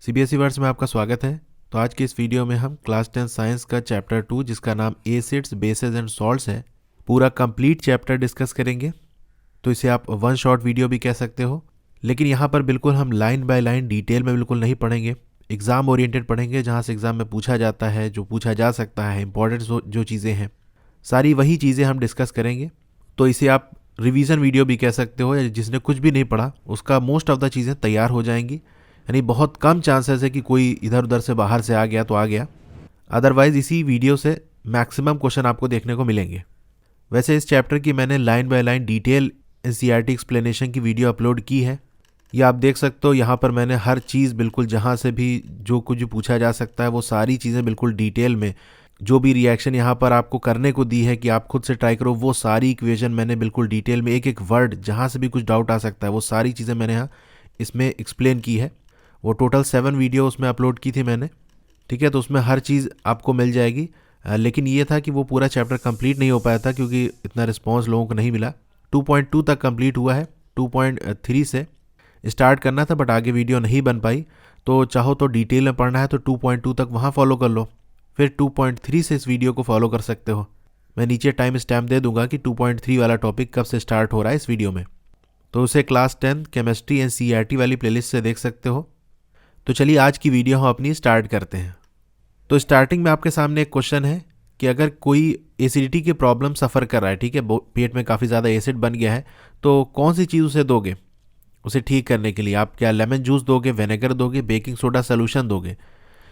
CBSE words में आपका स्वागत है। तो आज की इस वीडियो में हम क्लास 10 साइंस का चैप्टर 2 जिसका नाम एसिड्स बेसेस एंड सॉल्ट्स है, पूरा कंप्लीट चैप्टर डिस्कस करेंगे। तो इसे आप वन शॉट वीडियो भी कह सकते हो, लेकिन यहाँ पर बिल्कुल हम लाइन बाय लाइन डिटेल में बिल्कुल नहीं पढ़ेंगे। एग्ज़ाम ओरिएंटेड पढ़ेंगे, जहाँ से एग्ज़ाम में पूछा जाता है, जो पूछा जा सकता है, इंपॉर्टेंट जो चीज़ें हैं सारी वही चीज़ें हम डिस्कस करेंगे। तो इसे आप रिवीजन वीडियो भी कह सकते हो, या जिसने कुछ भी नहीं पढ़ा उसका मोस्ट ऑफ द चीज़ें तैयार हो जाएंगी। यानी बहुत कम चांसेस है कि कोई इधर उधर से बाहर से आ गया तो आ गया, अदरवाइज इसी वीडियो से मैक्सिमम क्वेश्चन आपको देखने को मिलेंगे। वैसे इस चैप्टर की मैंने line by line detail NCERT explanation की वीडियो अपलोड की है, या आप देख सकते हो। यहाँ पर मैंने हर चीज़ बिल्कुल जहाँ से भी जो कुछ पूछा जा सकता है वो सारी चीज़ें बिल्कुल डिटेल में, जो भी रिएक्शन यहाँ पर आपको करने को दी है कि आप खुद से ट्राई करो, वो सारी इक्वेशन मैंने बिल्कुल डिटेल में एक एक वर्ड जहाँ से भी कुछ डाउट आ सकता है वो सारी चीज़ें मैंने यहाँ इसमें एक्सप्लेन की है। वो टोटल 7 वीडियो उसमें अपलोड की थी मैंने, ठीक है। तो उसमें हर चीज़ आपको मिल जाएगी। लेकिन ये था कि वो पूरा चैप्टर कंप्लीट नहीं हो पाया था क्योंकि इतना रिस्पॉन्स लोगों को नहीं मिला। 2.2 तक कंप्लीट हुआ है, 2.3 से स्टार्ट करना था बट आगे वीडियो नहीं बन पाई। तो चाहो तो डिटेल में पढ़ना है तो 2.2 तक वहाँ फॉलो कर लो, फिर 2.3 से इस वीडियो को फॉलो कर सकते हो। मैं नीचे टाइम स्टैम्प दे दूंगा कि 2.3 वाला टॉपिक कब से स्टार्ट हो रहा है इस वीडियो में, तो उसे क्लास 10 केमिस्ट्री एंड सीईआरटी वाली प्लेलिस्ट से देख सकते हो। तो चलिए आज की वीडियो हम अपनी स्टार्ट करते हैं। तो स्टार्टिंग में आपके सामने एक क्वेश्चन है कि अगर कोई एसिडिटी की प्रॉब्लम सफ़र कर रहा है, ठीक है, पेट में काफ़ी ज़्यादा एसिड बन गया है, तो कौन सी चीज़ उसे दोगे उसे ठीक करने के लिए? आप क्या लेमन जूस दोगे, विनेगर दोगे, बेकिंग सोडा सोल्यूशन दोगे?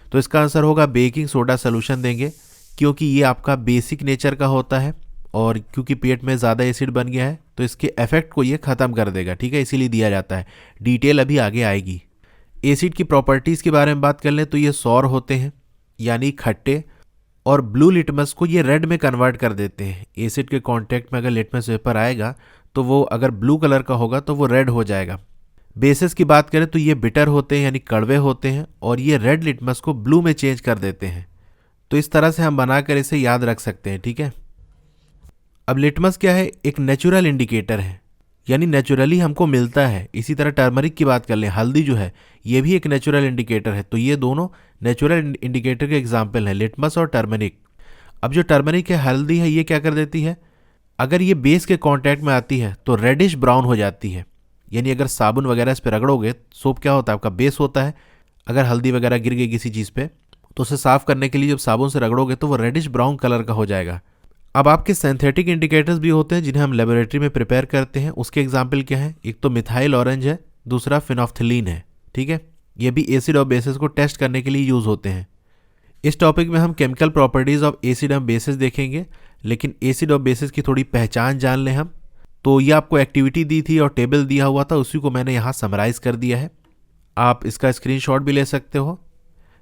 तो इसका आंसर होगा बेकिंग सोडा सोल्यूशन देंगे, क्योंकि ये आपका बेसिक नेचर का होता है और क्योंकि पेट में ज़्यादा एसिड बन गया है तो इसके इफेक्ट को ये ख़त्म कर देगा, ठीक है, इसीलिए दिया जाता है। डिटेल अभी आगे आएगी। एसिड की प्रॉपर्टीज़ के बारे में बात कर लें तो ये सौर होते हैं यानी खट्टे, और ब्लू लिटमस को ये रेड में कन्वर्ट कर देते हैं। एसिड के कांटेक्ट में अगर लिटमस पेपर आएगा तो वो अगर ब्लू कलर का होगा तो वो रेड हो जाएगा। बेसिस की बात करें तो ये बिटर होते हैं यानी कड़वे होते हैं, और ये रेड लिटमस को ब्लू में चेंज कर देते हैं। तो इस तरह से हम बनाकर इसे याद रख सकते हैं, ठीक है। अब लिटमस क्या है? एक नेचुरल इंडिकेटर है, यानी नेचुरली हमको मिलता है। इसी तरह टर्मरिक की बात कर लें, हल्दी जो है ये भी एक नेचुरल इंडिकेटर है। तो ये दोनों नेचुरल इंडिकेटर के एग्जाम्पल हैं, लिटमस और टर्मरिक। अब जो टर्मरिक है, हल्दी है, ये क्या कर देती है? अगर ये बेस के कांटेक्ट में आती है तो रेडिश ब्राउन हो जाती है। यानी अगर साबुन वगैरह इस पर रगड़ोगे, सोप क्या होता है आपका बेस होता है, अगर हल्दी वगैरह गिर गई किसी चीज़ पे तो उसे साफ करने के लिए जब साबुन से रगड़ोगे तो वो रेडिश ब्राउन कलर का हो जाएगा। अब आपके सिंथेटिक इंडिकेटर्स भी होते हैं जिन्हें हम लेबोरेटरी में प्रिपेयर करते हैं। उसके एग्जाम्पल क्या है? एक तो मिथाइल ऑरेंज है, दूसरा फिनोफ्थिलीन है, ठीक है। ये भी एसिड और बेसिस को टेस्ट करने के लिए यूज़ होते हैं। इस टॉपिक में हम chemical properties of acid and bases देखेंगे, लेकिन एसिड और बेसिस की थोड़ी पहचान जान लें हम। तो ये आपको एक्टिविटी दी थी और टेबल दिया हुआ था, उसी को मैंने यहाँ समराइज़ कर दिया है। आप इसका स्क्रीनशॉट भी ले सकते हो।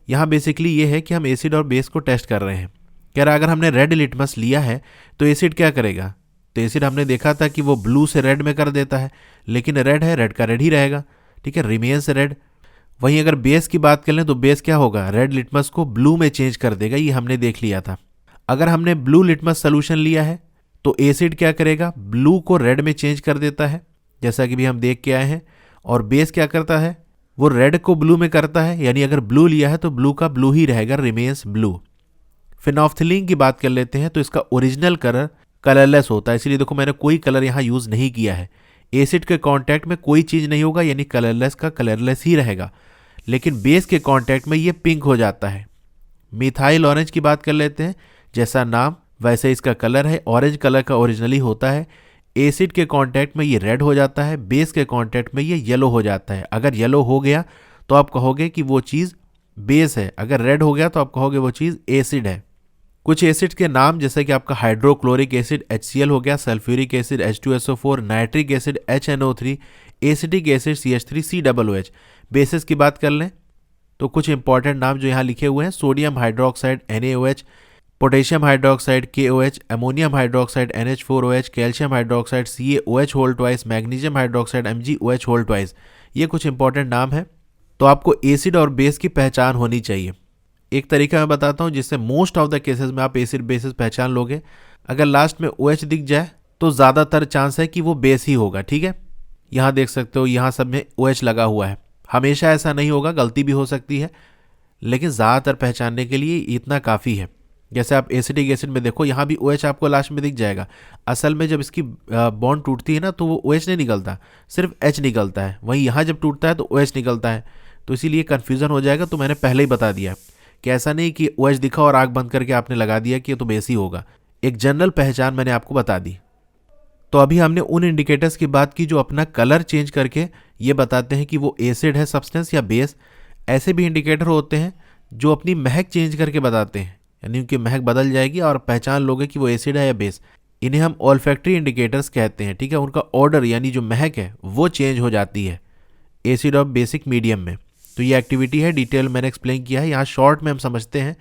यहाँ बेसिकली ये है कि हम एसिड और बेस को टेस्ट कर रहे हैं। कह रहा अगर हमने रेड लिटमस लिया है तो एसिड क्या करेगा? तो एसिड हमने देखा था कि वो ब्लू से रेड में कर देता है, लेकिन रेड है, रेड का रेड ही रहेगा, ठीक है, रिमेन्स रेड। वहीं अगर बेस की बात कर लें तो बेस क्या होगा? रेड लिटमस को ब्लू में चेंज कर देगा, ये हमने देख लिया था। अगर हमने ब्लू लिटमस सोल्यूशन लिया है तो एसिड क्या करेगा? ब्लू को रेड में चेंज कर देता है, जैसा कि भी हम देख के आए हैं। और बेस क्या करता है? वो रेड को ब्लू में करता है, यानी अगर ब्लू लिया है तो ब्लू का ब्लू ही रहेगा, रिमेन्स ब्लू। फिनोफ्थिलीन की बात कर लेते हैं तो इसका ओरिजिनल कलर कलरलेस होता है, इसलिए देखो मैंने कोई कलर यहाँ यूज़ नहीं किया है। एसिड के कांटेक्ट में कोई चीज़ नहीं होगा, यानी कलरलेस का कलरलेस ही रहेगा, लेकिन बेस के कांटेक्ट में ये पिंक हो जाता है। मिथाइल ऑरेंज की बात कर लेते हैं, जैसा नाम वैसे इसका कलर है, ऑरेंज कलर का ओरिजिनली होता है। एसिड के कांटेक्ट में ये रेड हो जाता है, बेस के कांटेक्ट में ये येलो हो जाता है। अगर येलो हो गया तो आप कहोगे कि वो चीज़ बेस है, अगर रेड हो गया तो आप कहोगे वो चीज़ एसिड है। कुछ एसिड्स के नाम जैसे कि आपका हाइड्रोक्लोरिक एसिड HCl हो गया, sulphuric acid H2SO4, nitric acid HNO3, acetic acid CH3COOH। Basis की बात कर लें तो कुछ इंपॉर्टेंट नाम जो यहाँ लिखे हुए हैं, sodium hydroxide NaOH, potassium hydroxide KOH, ammonium hydroxide NH4OH, calcium hydroxide CaOH whole twice, magnesium hydroxide MgOH whole twice. ये कुछ इंपॉर्टेंट नाम है। तो आपको एसिड और बेस की पहचान होनी चाहिए। एक तरीका मैं बताता हूँ जिससे मोस्ट ऑफ द केसेस में आप एसिड बेसिस पहचान लोगे। अगर लास्ट में OH दिख जाए तो ज़्यादातर चांस है कि वो बेस ही होगा, ठीक है। यहाँ देख सकते हो, यहाँ सब में OH लगा हुआ है। हमेशा ऐसा नहीं होगा, गलती भी हो सकती है, लेकिन ज़्यादातर पहचानने के लिए इतना काफ़ी है। जैसे आप एसिटिक एसिड में देखो, यहाँ भी OH आपको लास्ट में दिख जाएगा। असल में जब इसकी बॉन्ड टूटती है ना तो वो OH नहीं निकलता, सिर्फ H निकलता है। वहीं यहाँ जब टूटता है तो OH निकलता है, तो इसीलिए कन्फ्यूज़न हो जाएगा। तो मैंने पहले ही बता दिया कि ऐसा नहीं कि OH दिखा और आँख बंद करके आपने लगा दिया कि ये तो बेस ही होगा। एक जनरल पहचान मैंने आपको बता दी। तो अभी हमने उन इंडिकेटर्स की बात की जो अपना कलर चेंज करके ये बताते हैं कि वो एसिड है सब्सटेंस या बेस। ऐसे भी इंडिकेटर होते हैं जो अपनी महक चेंज करके बताते हैं, यानी उनकी महक बदल जाएगी और पहचान लोगे कि वो एसिड है या बेस। इन्हें हम ऑल्फैक्टरी इंडिकेटर्स कहते हैं, ठीक है। उनका ऑर्डर यानी जो महक है वो चेंज हो जाती है एसिड और बेसिक मीडियम में। तो ये एक्टिविटी है, डिटेल मैंने एक्सप्लेन किया है, यहाँ शॉर्ट में हम समझते हैं।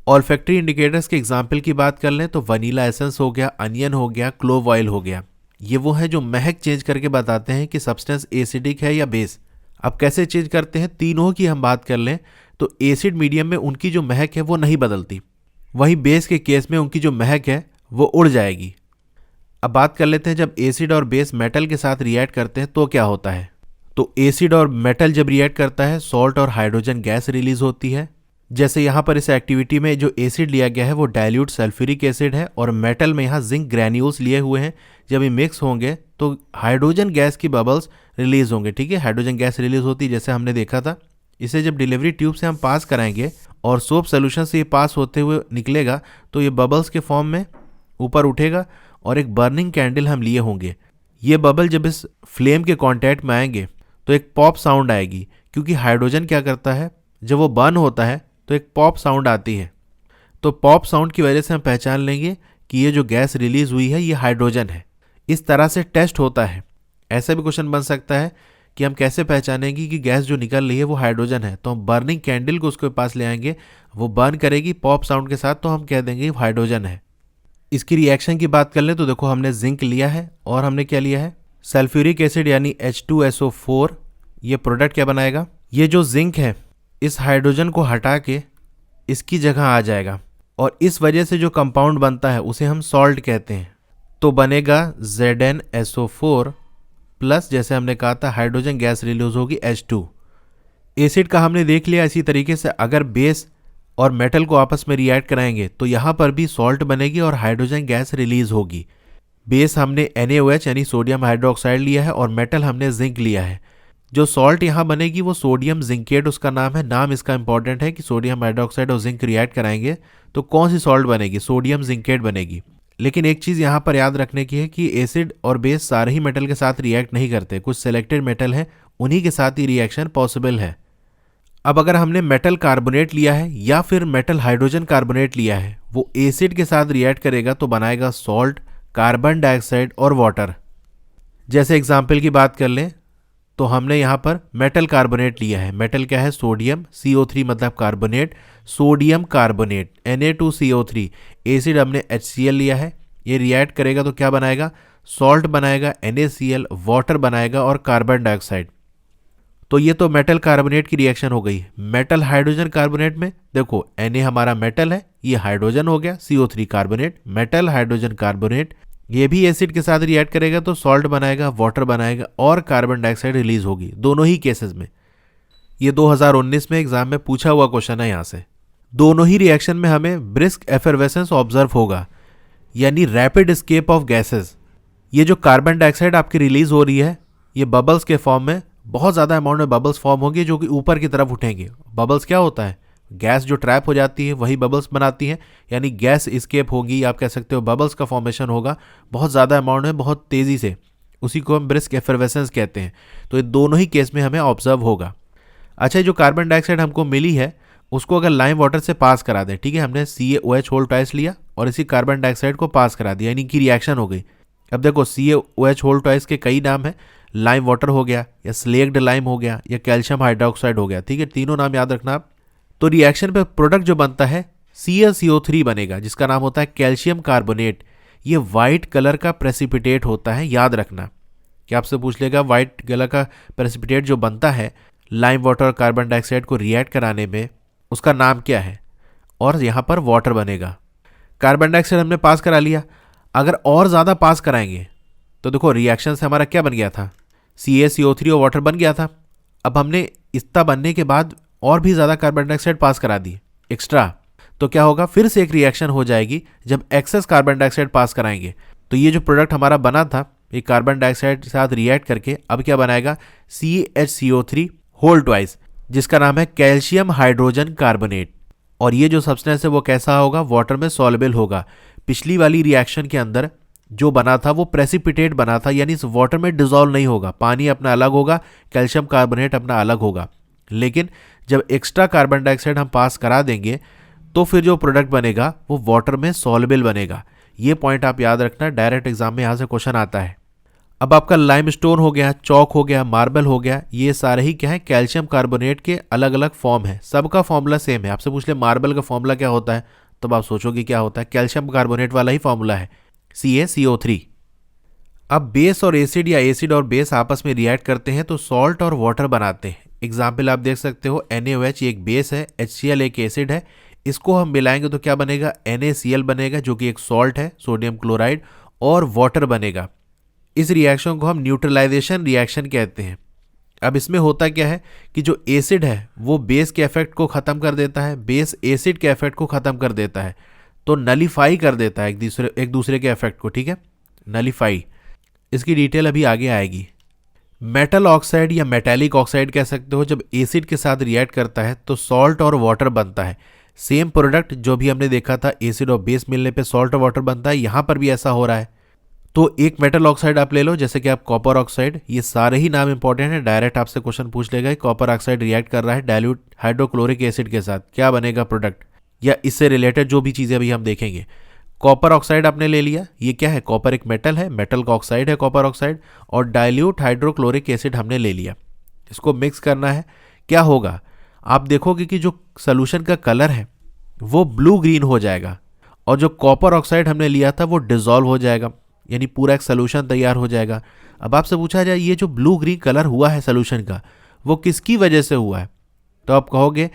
ऑल्फैक्टरी इंडिकेटर्स के एग्जाम्पल की बात कर लें तो वनीला एसेंस हो गया, अनियन हो गया, क्लोव ऑयल हो गया। ये वो है जो महक चेंज करके बताते हैं कि सब्सटेंस एसिडिक है या बेस। अब कैसे चेंज करते हैं, तीनों की हम बात कर लें तो एसिड मीडियम में उनकी जो महक है वो नहीं बदलती, वहीं बेस के केस में उनकी जो महक है वो उड़ जाएगी। अब बात कर लेते हैं जब एसिड और बेस मेटल के साथ रिएक्ट करते हैं तो क्या होता है। तो एसिड और मेटल जब रिएक्ट करता है सॉल्ट और हाइड्रोजन गैस रिलीज होती है। जैसे यहाँ पर इस एक्टिविटी में जो एसिड लिया गया है वो डाइल्यूट सल्फ्यूरिक एसिड है और मेटल में यहाँ जिंक ग्रैन्यूल्स लिए हुए हैं। जब ये मिक्स होंगे तो हाइड्रोजन गैस की बबल्स रिलीज होंगे, ठीक है। हाइड्रोजन गैस रिलीज होती है जैसे हमने देखा था। इसे जब डिलीवरी ट्यूब से हम पास कराएंगे और सोप सोल्यूशन से ये पास होते हुए निकलेगा तो ये बबल्स के फॉर्म में ऊपर उठेगा और एक बर्निंग कैंडल हम लिए होंगे। ये बबल जब इस फ्लेम के कांटेक्ट में आएंगे तो एक पॉप साउंड आएगी, क्योंकि हाइड्रोजन क्या करता है जब वो बर्न होता है तो एक पॉप साउंड आती है। तो पॉप साउंड की वजह से हम पहचान लेंगे कि ये जो गैस रिलीज हुई है ये हाइड्रोजन है। इस तरह से टेस्ट होता है। ऐसा भी क्वेश्चन बन सकता है कि हम कैसे पहचानेंगे कि गैस जो निकल रही है वो हाइड्रोजन है। तो हम बर्निंग कैंडल को उसके पास ले आएंगे, वो बर्न करेगी पॉप साउंड के साथ, तो हम कह देंगे हाइड्रोजन है। इसकी रिएक्शन की बात कर लें तो देखो हमने जिंक लिया है और हमने क्या लिया है, सल्फ्यूरिक एसिड यानी H2SO4। ये प्रोडक्ट क्या बनाएगा, ये जो जिंक है इस हाइड्रोजन को हटा के इसकी जगह आ जाएगा और इस वजह से जो कंपाउंड बनता है उसे हम सॉल्ट कहते हैं। तो बनेगा ZnSO4 प्लस, जैसे हमने कहा था हाइड्रोजन गैस रिलीज होगी H2। एसिड का हमने देख लिया। इसी तरीके से अगर बेस और मेटल को आपस में रिएक्ट कराएंगे तो यहाँ पर भी सॉल्ट बनेगी और हाइड्रोजन गैस रिलीज होगी। बेस हमने NaOH यानी सोडियम हाइड्रोक्साइड लिया है और मेटल हमने जिंक लिया है। जो सॉल्ट यहाँ बनेगी वो सोडियम जिंकेट उसका नाम है। नाम इसका इंपॉर्टेंट है कि सोडियम हाइड्रोक्साइड और जिंक रिएक्ट कराएंगे तो कौन सी सॉल्ट बनेगी, सोडियम जिंकेट बनेगी। लेकिन एक चीज़ यहाँ पर याद रखने की है कि एसिड और बेस सारे ही मेटल के साथ रिएक्ट नहीं करते, कुछ सेलेक्टेड मेटल है उन्हीं के साथ ही रिएक्शन पॉसिबल है। अब अगर हमने मेटल कार्बोनेट लिया है या फिर मेटल हाइड्रोजन कार्बोनेट लिया है, वो एसिड के साथ रिएक्ट करेगा तो बनाएगा सॉल्ट, कार्बन डाइऑक्साइड और वाटर। जैसे एग्जाम्पल की बात कर लें तो हमने यहाँ पर मेटल कार्बोनेट लिया है। मेटल क्या है, सोडियम, CO3 मतलब carbonate, sodium carbonate Na2CO3। Acid हमने HCl लिया है, ये रिएक्ट करेगा तो क्या बनाएगा, सॉल्ट बनाएगा, NaCl, वाटर बनाएगा और कार्बन डाइऑक्साइड। तो ये तो मेटल कार्बोनेट की रिएक्शन हो गई। मेटल हाइड्रोजन कार्बोनेट में देखो Na हमारा मेटल है, ये हाइड्रोजन हो गया, CO3 carbonate, metal hydrogen carbonate. ये भी एसिड के साथ रिएक्ट करेगा तो सॉल्ट बनाएगा, वाटर बनाएगा और कार्बन डाइऑक्साइड रिलीज होगी, दोनों ही केसेस में। ये 2019 में एग्जाम में पूछा हुआ क्वेश्चन है। यहाँ से दोनों ही रिएक्शन में हमें ब्रिस्क एफरवेसेंस ऑब्जर्व होगा, यानी रैपिड एस्केप ऑफ गैसेस। ये जो कार्बन डाइऑक्साइड आपकी रिलीज हो रही है ये बबल्स के फॉर्म में, बहुत ज़्यादा अमाउंट में बबल्स फॉर्म होंगे जो कि ऊपर की तरफ उठेंगे। बबल्स क्या होता है, गैस जो ट्रैप हो जाती है वही बबल्स बनाती है, यानी गैस एस्केप होगी, आप कह सकते हो बबल्स का फॉर्मेशन होगा बहुत ज़्यादा अमाउंट में, बहुत तेज़ी से। उसी को हम ब्रिस्क एफरवेसेंस कहते हैं। तो ये दोनों ही केस में हमें ऑब्जर्व होगा। अच्छा, जो कार्बन डाइऑक्साइड हमको मिली है उसको अगर लाइम वाटर से पास करा दें, ठीक है, हमने CaOH होल ट्वाइस लिया और इसी कार्बन डाइऑक्साइड को पास करा दिया, यानी कि रिएक्शन हो गई। अब देखो CaOH होल ट्वाइस के कई नाम हैं, लाइम वाटर हो गया या स्लेक्ड लाइम हो गया या कैल्शियम हाइड्रोक्साइड हो गया, ठीक है, तीनों नाम याद रखना आप। तो रिएक्शन पे प्रोडक्ट जो बनता है CaCO3 बनेगा, जिसका नाम होता है कैल्शियम कार्बोनेट। ये वाइट कलर का प्रेसिपिटेट होता है, याद रखना। क्या आपसे पूछ लेगा वाइट कलर का प्रेसिपिटेट जो बनता है लाइम वाटर और कार्बन डाइऑक्साइड को रिएक्ट कराने में, उसका नाम क्या है, और यहाँ पर वाटर बनेगा। कार्बन डाइऑक्साइड हमने पास करा लिया। अगर और ज़्यादा पास कराएंगे तो देखो रिएक्शन से हमारा क्या बन गया था, CaCO3 और वाटर बन गया था। अब हमने इतना बनने के बाद और भी ज़्यादा कार्बन डाइऑक्साइड पास करा दिए एक्स्ट्रा, तो क्या होगा, फिर से एक रिएक्शन हो जाएगी जब एक्सेस कार्बन डाइऑक्साइड पास कराएंगे। तो ये जो प्रोडक्ट हमारा बना था ये कार्बन डाइऑक्साइड के साथ रिएक्ट करके अब क्या बनाएगा, CaHCO3 होल ट्वाइस, जिसका नाम है कैल्शियम हाइड्रोजन कार्बोनेट। और ये जो सब्सटेंस है वो कैसा होगा, वाटर में सॉल्युबल होगा। पिछली वाली रिएक्शन के अंदर जो बना था वो प्रेसिपिटेट बना था, यानी इस वाटर में डिजोल्व नहीं होगा, पानी अपना अलग होगा, कैल्शियम कार्बोनेट अपना अलग होगा। लेकिन जब एक्स्ट्रा कार्बन डाइऑक्साइड हम पास करा देंगे तो फिर जो प्रोडक्ट बनेगा वो वाटर में सॉल्युबल बनेगा। ये पॉइंट आप याद रखना, डायरेक्ट एग्जाम में यहाँ से क्वेश्चन आता है। अब आपका लाइमस्टोन हो गया, चौक हो गया, मार्बल हो गया, ये सारे ही क्या है, कैल्शियम कार्बोनेट के अलग अलग फॉर्म है। सबका फॉर्मूला सेम है। आपसे पूछ ले मार्बल का फॉर्मूला क्या होता है, तब आप सोचोगे क्या होता है, कैल्शियम कार्बोनेट वाला ही फॉर्मूला है, CaCO3। अब बेस और एसिड या एसिड और बेस आपस में रिएक्ट करते हैं तो सॉल्ट और वाटर बनाते हैं। एग्जाम्पल आप देख सकते हो, NaOH एक बेस है, HCl एक एसिड है। इसको हम मिलाएंगे तो क्या बनेगा, NaCl बनेगा जो कि एक सॉल्ट है, सोडियम क्लोराइड, और वाटर बनेगा। इस रिएक्शन को हम न्यूट्रलाइजेशन रिएक्शन कहते हैं। अब इसमें होता क्या है कि जो एसिड है वो बेस के इफेक्ट को ख़त्म कर देता है, बेस एसिड के इफेक्ट को ख़त्म कर देता है, तो नलीफाई कर देता है एक दूसरे के इफेक्ट को, ठीक है, नलीफाई। इसकी डिटेल अभी आगे आएगी। मेटल ऑक्साइड या मेटेलिक ऑक्साइड कह सकते हो, जब एसिड के साथ रिएक्ट करता है तो सॉल्ट और वाटर बनता है। सेम प्रोडक्ट जो भी हमने देखा था, एसिड और बेस मिलने पे सॉल्ट और वाटर बनता है, यहाँ पर भी ऐसा हो रहा है। तो एक मेटल ऑक्साइड आप ले लो, जैसे कि आप कॉपर ऑक्साइड, ये सारे ही नाम इंपॉर्टेंट है, डायरेक्ट आपसे क्वेश्चन पूछ लेगा। कॉपर ऑक्साइड रिएक्ट कर रहा है डाइल्यूट हाइड्रोक्लोरिक एसिड के साथ, क्या बनेगा प्रोडक्ट, या इससे रिलेटेड जो भी चीज़ें अभी हम देखेंगे। कॉपर ऑक्साइड आपने ले लिया, ये क्या है, कॉपर एक मेटल है, मेटल का ऑक्साइड है कॉपर ऑक्साइड, और डाइल्यूट हाइड्रोक्लोरिक एसिड हमने ले लिया। इसको मिक्स करना है, क्या होगा, आप देखोगे कि जो सोल्यूशन का कलर है वो ब्लू ग्रीन हो जाएगा, और जो कॉपर ऑक्साइड हमने लिया था वो डिजॉल्व हो जाएगा, यानी पूरा एक सोल्यूशन तैयार हो जाएगा। अब आपसे पूछा जाए ये जो ब्लू ग्रीन कलर हुआ है सोल्यूशन का वो किसकी वजह से हुआ है, तो आप कहोगे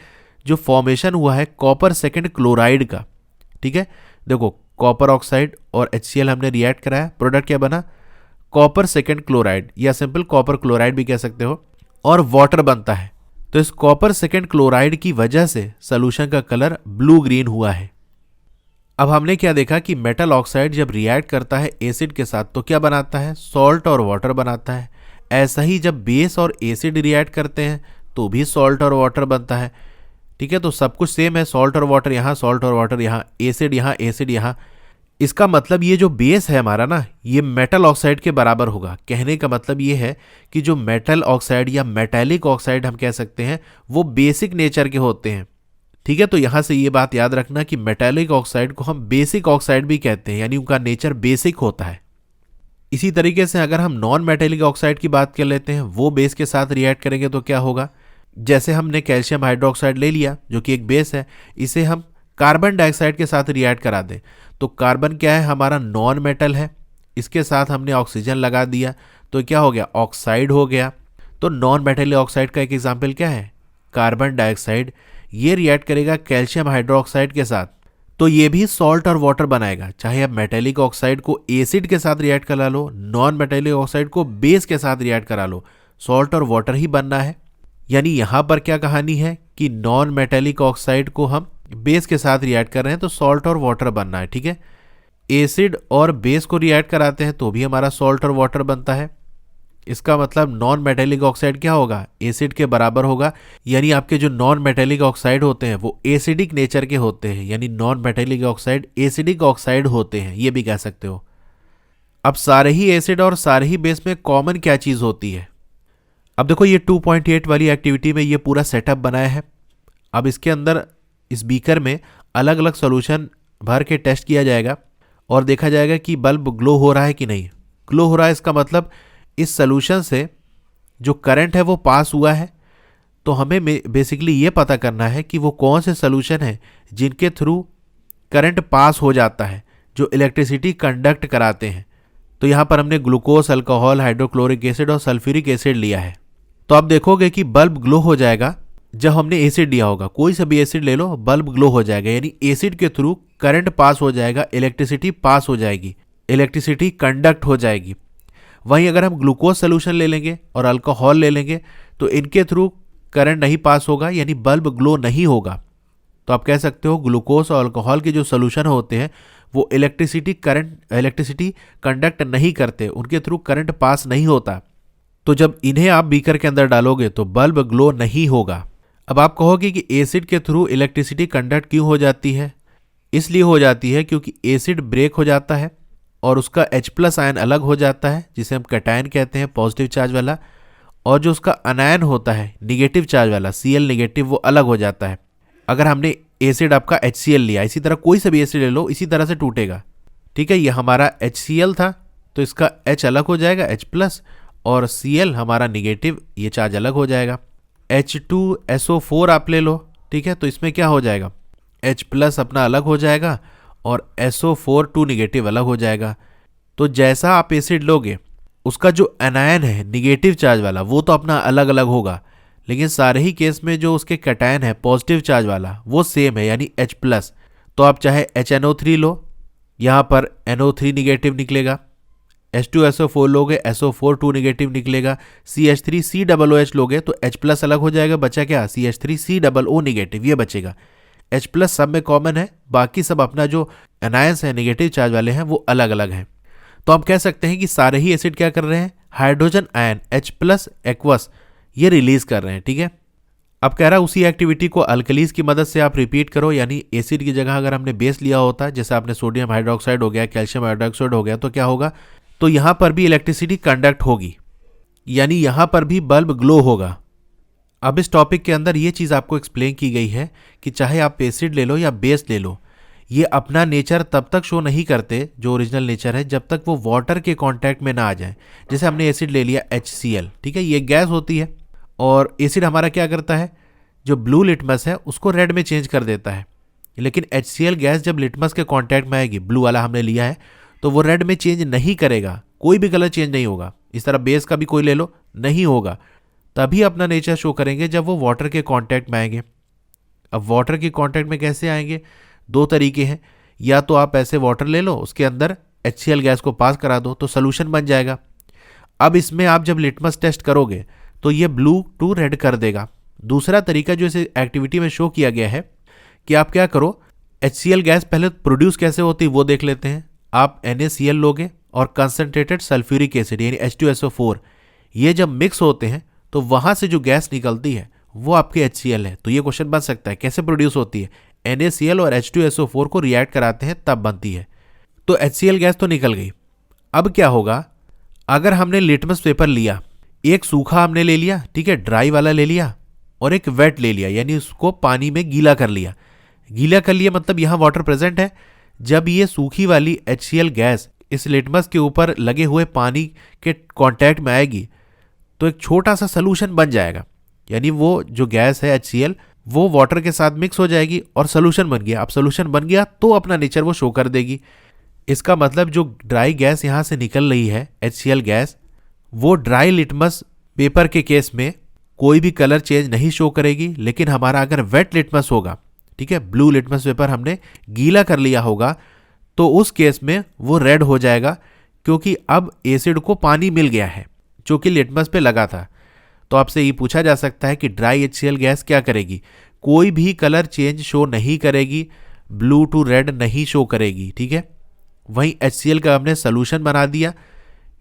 जो फॉर्मेशन हुआ है कॉपर सेकेंड क्लोराइड का, ठीक है। देखो कॉपर ऑक्साइड और HCl हमने रिएक्ट कराया, प्रोडक्ट क्या बना, कॉपर सेकेंड क्लोराइड, या सिंपल कॉपर क्लोराइड भी कह सकते हो, और वाटर बनता है। तो इस कॉपर सेकेंड क्लोराइड की वजह से सोल्यूशन का कलर ब्लू ग्रीन हुआ है। अब हमने क्या देखा कि मेटल ऑक्साइड जब रिएक्ट करता है एसिड के साथ तो क्या बनाता है, सॉल्ट और वाटर बनाता है। ऐसा ही जब बेस और एसिड रिएक्ट करते हैं तो भी सॉल्ट और वाटर बनता है, ठीक है। तो सब कुछ सेम है, सॉल्ट और वाटर यहाँ, सॉल्ट और वाटर यहाँ, एसिड यहाँ, एसिड यहाँ। इसका मतलब ये जो बेस है हमारा ना, ये मेटल ऑक्साइड के बराबर होगा। कहने का मतलब ये है कि जो मेटल ऑक्साइड या मेटेलिक ऑक्साइड हम कह सकते हैं वो बेसिक नेचर के होते हैं, ठीक है। तो यहाँ से ये बात याद रखना कि मेटेलिक ऑक्साइड को हम बेसिक ऑक्साइड भी कहते हैं, यानी उनका नेचर बेसिक होता है। इसी तरीके से अगर हम नॉन मेटेलिक ऑक्साइड की बात कर लेते हैं, वो बेस के साथ रिएक्ट करेंगे तो क्या होगा, जैसे हमने कैल्शियम हाइड्रोक्साइड ले लिया जो कि एक बेस है, इसे हम कार्बन डाइऑक्साइड के साथ रिएक्ट करा दें तो कार्बन क्या है, हमारा नॉन मेटल है, इसके साथ हमने ऑक्सीजन लगा दिया तो क्या हो गया, ऑक्साइड हो गया। तो नॉन मेटेलिक ऑक्साइड का एक एग्जाम्पल क्या है, कार्बन डाइऑक्साइड। ये रिएक्ट करेगा कैल्शियम हाइड्रोक्साइड के साथ तो ये भी सॉल्ट और वाटर बनाएगा। चाहे आप मेटेलिक ऑक्साइड को एसिड के साथ रिएक्ट करा लो, नॉन मेटेलिक ऑक्साइड को बेस के साथ रिएक्ट करा लो, सॉल्ट और वाटर ही बनना है। यानी यहाँ पर क्या कहानी है कि नॉन मेटेलिक ऑक्साइड को हम बेस के साथ रिएक्ट कर रहे हैं तो सॉल्ट और वाटर बनना है, ठीक है। एसिड और बेस को रिएक्ट कराते हैं तो भी हमारा सॉल्ट और वाटर बनता है। इसका मतलब नॉन मेटेलिक ऑक्साइड क्या होगा, एसिड के बराबर होगा। यानी आपके जो नॉन मेटेलिक ऑक्साइड होते हैं वो एसिडिक नेचर के होते हैं, यानी non metallic oxide acidic oxide होते हैं, ये भी कह सकते हो। अब सारे ही एसिड और सारे ही बेस में कॉमन क्या चीज़ होती है, अब देखो ये 2.8 वाली एक्टिविटी में ये पूरा सेटअप बनाया है। अब इसके अंदर इस बीकर में अलग अलग सॉल्यूशन भर के टेस्ट किया जाएगा और देखा जाएगा कि बल्ब ग्लो हो रहा है कि नहीं। ग्लो हो रहा है इसका मतलब इस सॉल्यूशन से जो करंट है वो पास हुआ है। तो हमें बेसिकली ये पता करना है कि वो कौन से सॉल्यूशन है जिनके थ्रू करंट पास हो जाता है, जो इलेक्ट्रिसिटी कंडक्ट कराते हैं। तो यहाँ पर हमने ग्लूकोज, अल्कोहल, हाइड्रोक्लोरिक एसिड और सल्फ्यूरिक एसिड लिया है। तो आप देखोगे कि बल्ब ग्लो हो जाएगा जब हमने एसिड लिया होगा। कोई सा भी एसिड ले लो, बल्ब ग्लो हो जाएगा, यानी एसिड के थ्रू करंट पास हो जाएगा, इलेक्ट्रिसिटी पास हो जाएगी, इलेक्ट्रिसिटी कंडक्ट हो जाएगी। वहीं अगर हम ग्लूकोज सोल्यूशन ले लेंगे और अल्कोहल ले लेंगे तो इनके थ्रू करंट नहीं पास होगा, यानी बल्ब ग्लो नहीं होगा। तो आप कह सकते हो ग्लूकोज और अल्कोहल के जो सोल्यूशन होते हैं वो इलेक्ट्रिसिटी कंडक्ट नहीं करते, उनके थ्रू करंट पास नहीं होता। तो जब इन्हें आप बीकर के अंदर डालोगे तो बल्ब ग्लो नहीं होगा। अब आप कहोगे कि एसिड के थ्रू इलेक्ट्रिसिटी कंडक्ट क्यों हो जाती है? इसलिए हो जाती है क्योंकि एसिड ब्रेक हो जाता है और उसका H+ आयन अलग हो जाता है, जिसे हम कैटायन कहते हैं, पॉजिटिव चार्ज वाला, और जो उसका अनायन होता है निगेटिव चार्ज वाला Cl नेगेटिव, वो अलग हो जाता है। अगर हमने एसिड आपका HCl लिया, इसी तरह कोई सा भी एसिड ले लो, इसी तरह से टूटेगा। ठीक है, ये हमारा HCl था तो इसका H अलग हो जाएगा H+, और Cl हमारा निगेटिव, ये चार्ज अलग हो जाएगा। H2SO4 आप ले लो, ठीक है, तो इसमें क्या हो जाएगा, H+ अपना अलग हो जाएगा और SO4 2 नेगेटिव अलग हो जाएगा। तो जैसा आप एसिड लोगे उसका जो एनायन है निगेटिव चार्ज वाला वो तो अपना अलग अलग होगा, लेकिन सारे ही केस में जो उसके कैटायन है पॉजिटिव चार्ज वाला वो सेम है, यानी H+। तो आप चाहे HNO3 लो, यहाँ पर NO3 निगेटिव निकलेगा, H2SO4 लोगे SO4 2 नेगेटिव निकलेगा, CH3COOH लोगे तो H+ अलग हो जाएगा, बचा क्या, CH3COO नेगेटिव, ये बचेगा। H+ सब में कॉमन है, बाकी सब अपना जो एनायंस है नेगेटिव चार्ज वाले हैं वो अलग अलग हैं। तो हम कह सकते हैं कि सारे ही एसिड क्या कर रहे हैं, हाइड्रोजन आयन H+ एक्वस ये रिलीज कर रहे हैं। ठीक है, अब कह रहा है उसी एक्टिविटी को अल्कलीज की मदद से आप रिपीट करो, यानी एसिड की जगह अगर हमने बेस लिया होता है, जैसे आपने सोडियम हाइड्रोक्साइड हो गया, कैल्शियम हाइड्रोक्साइड हो गया, तो क्या होगा, तो यहाँ पर भी इलेक्ट्रिसिटी कंडक्ट होगी, यानी यहाँ पर भी बल्ब ग्लो होगा। अब इस टॉपिक के अंदर ये चीज़ आपको एक्सप्लेन की गई है कि चाहे आप एसिड ले लो या बेस ले लो, ये अपना नेचर तब तक शो नहीं करते जो ओरिजिनल नेचर है जब तक वो वाटर के कांटेक्ट में ना आ जाए। जैसे हमने एसिड ले लिया HCl, ठीक है, ये गैस होती है और एसिड हमारा क्या करता है, जो ब्लू लिटमस है उसको रेड में चेंज कर देता है, लेकिन HCl गैस जब लिटमस के कांटेक्ट में आएगी, ब्लू वाला हमने लिया है, तो वो रेड में चेंज नहीं करेगा, कोई भी कलर चेंज नहीं होगा। इस तरह बेस का भी कोई ले लो, नहीं होगा, तभी अपना नेचर शो करेंगे जब वो वाटर के कांटेक्ट में आएंगे। अब वाटर के कांटेक्ट में कैसे आएंगे, दो तरीके हैं, या तो आप ऐसे वाटर ले लो, उसके अंदर HCl गैस को पास करा दो तो सोल्यूशन बन जाएगा। अब इसमें आप जब लिटमस टेस्ट करोगे तो ये ब्लू टू रेड कर देगा। दूसरा तरीका जो इस एक्टिविटी में शो किया गया है कि आप क्या करो, HCl गैस पहले प्रोड्यूस कैसे होती है वो देख लेते हैं। आप NaCl लोगे और कंसनट्रेटेड सल्फ्यूरिक एसिड यानी H2SO4, ये जब मिक्स होते हैं तो वहाँ से जो गैस निकलती है वो आपके HCl है। तो ये क्वेश्चन बन सकता है कैसे प्रोड्यूस होती है, NaCl और H2SO4 को रिएक्ट कराते हैं तब बनती है। तो HCl गैस तो निकल गई। अब क्या होगा, अगर हमने लिटमस पेपर लिया, एक सूखा हमने ले लिया, ठीक है, ड्राई वाला ले लिया, और एक वेट ले लिया, यानी उसको पानी में गीला कर लिया। गीला कर लिया मतलब यहाँ वाटर प्रेजेंट है। जब ये सूखी वाली HCl गैस इस लिटमस के ऊपर लगे हुए पानी के कांटेक्ट में आएगी तो एक छोटा सा सॉल्यूशन बन जाएगा, यानी वो जो गैस है HCl वो वाटर के साथ मिक्स हो जाएगी और सॉल्यूशन बन गया। अब सॉल्यूशन बन गया तो अपना नेचर वो शो कर देगी। इसका मतलब जो ड्राई गैस यहाँ से निकल रही है HCl गैस, वो ड्राई लिटमस पेपर के केस में कोई भी कलर चेंज नहीं शो करेगी, लेकिन हमारा अगर वेट लिटमस होगा, ठीक है, ब्लू लिटमस पेपर हमने गीला कर लिया होगा, तो उस केस में वो रेड हो जाएगा, क्योंकि अब एसिड को पानी मिल गया है जो कि लिटमस पे लगा था। तो आपसे ये पूछा जा सकता है कि ड्राई HCl गैस क्या करेगी, कोई भी कलर चेंज शो नहीं करेगी, ब्लू टू रेड नहीं शो करेगी। ठीक है, वहीं HCl का हमने सोल्यूशन बना दिया,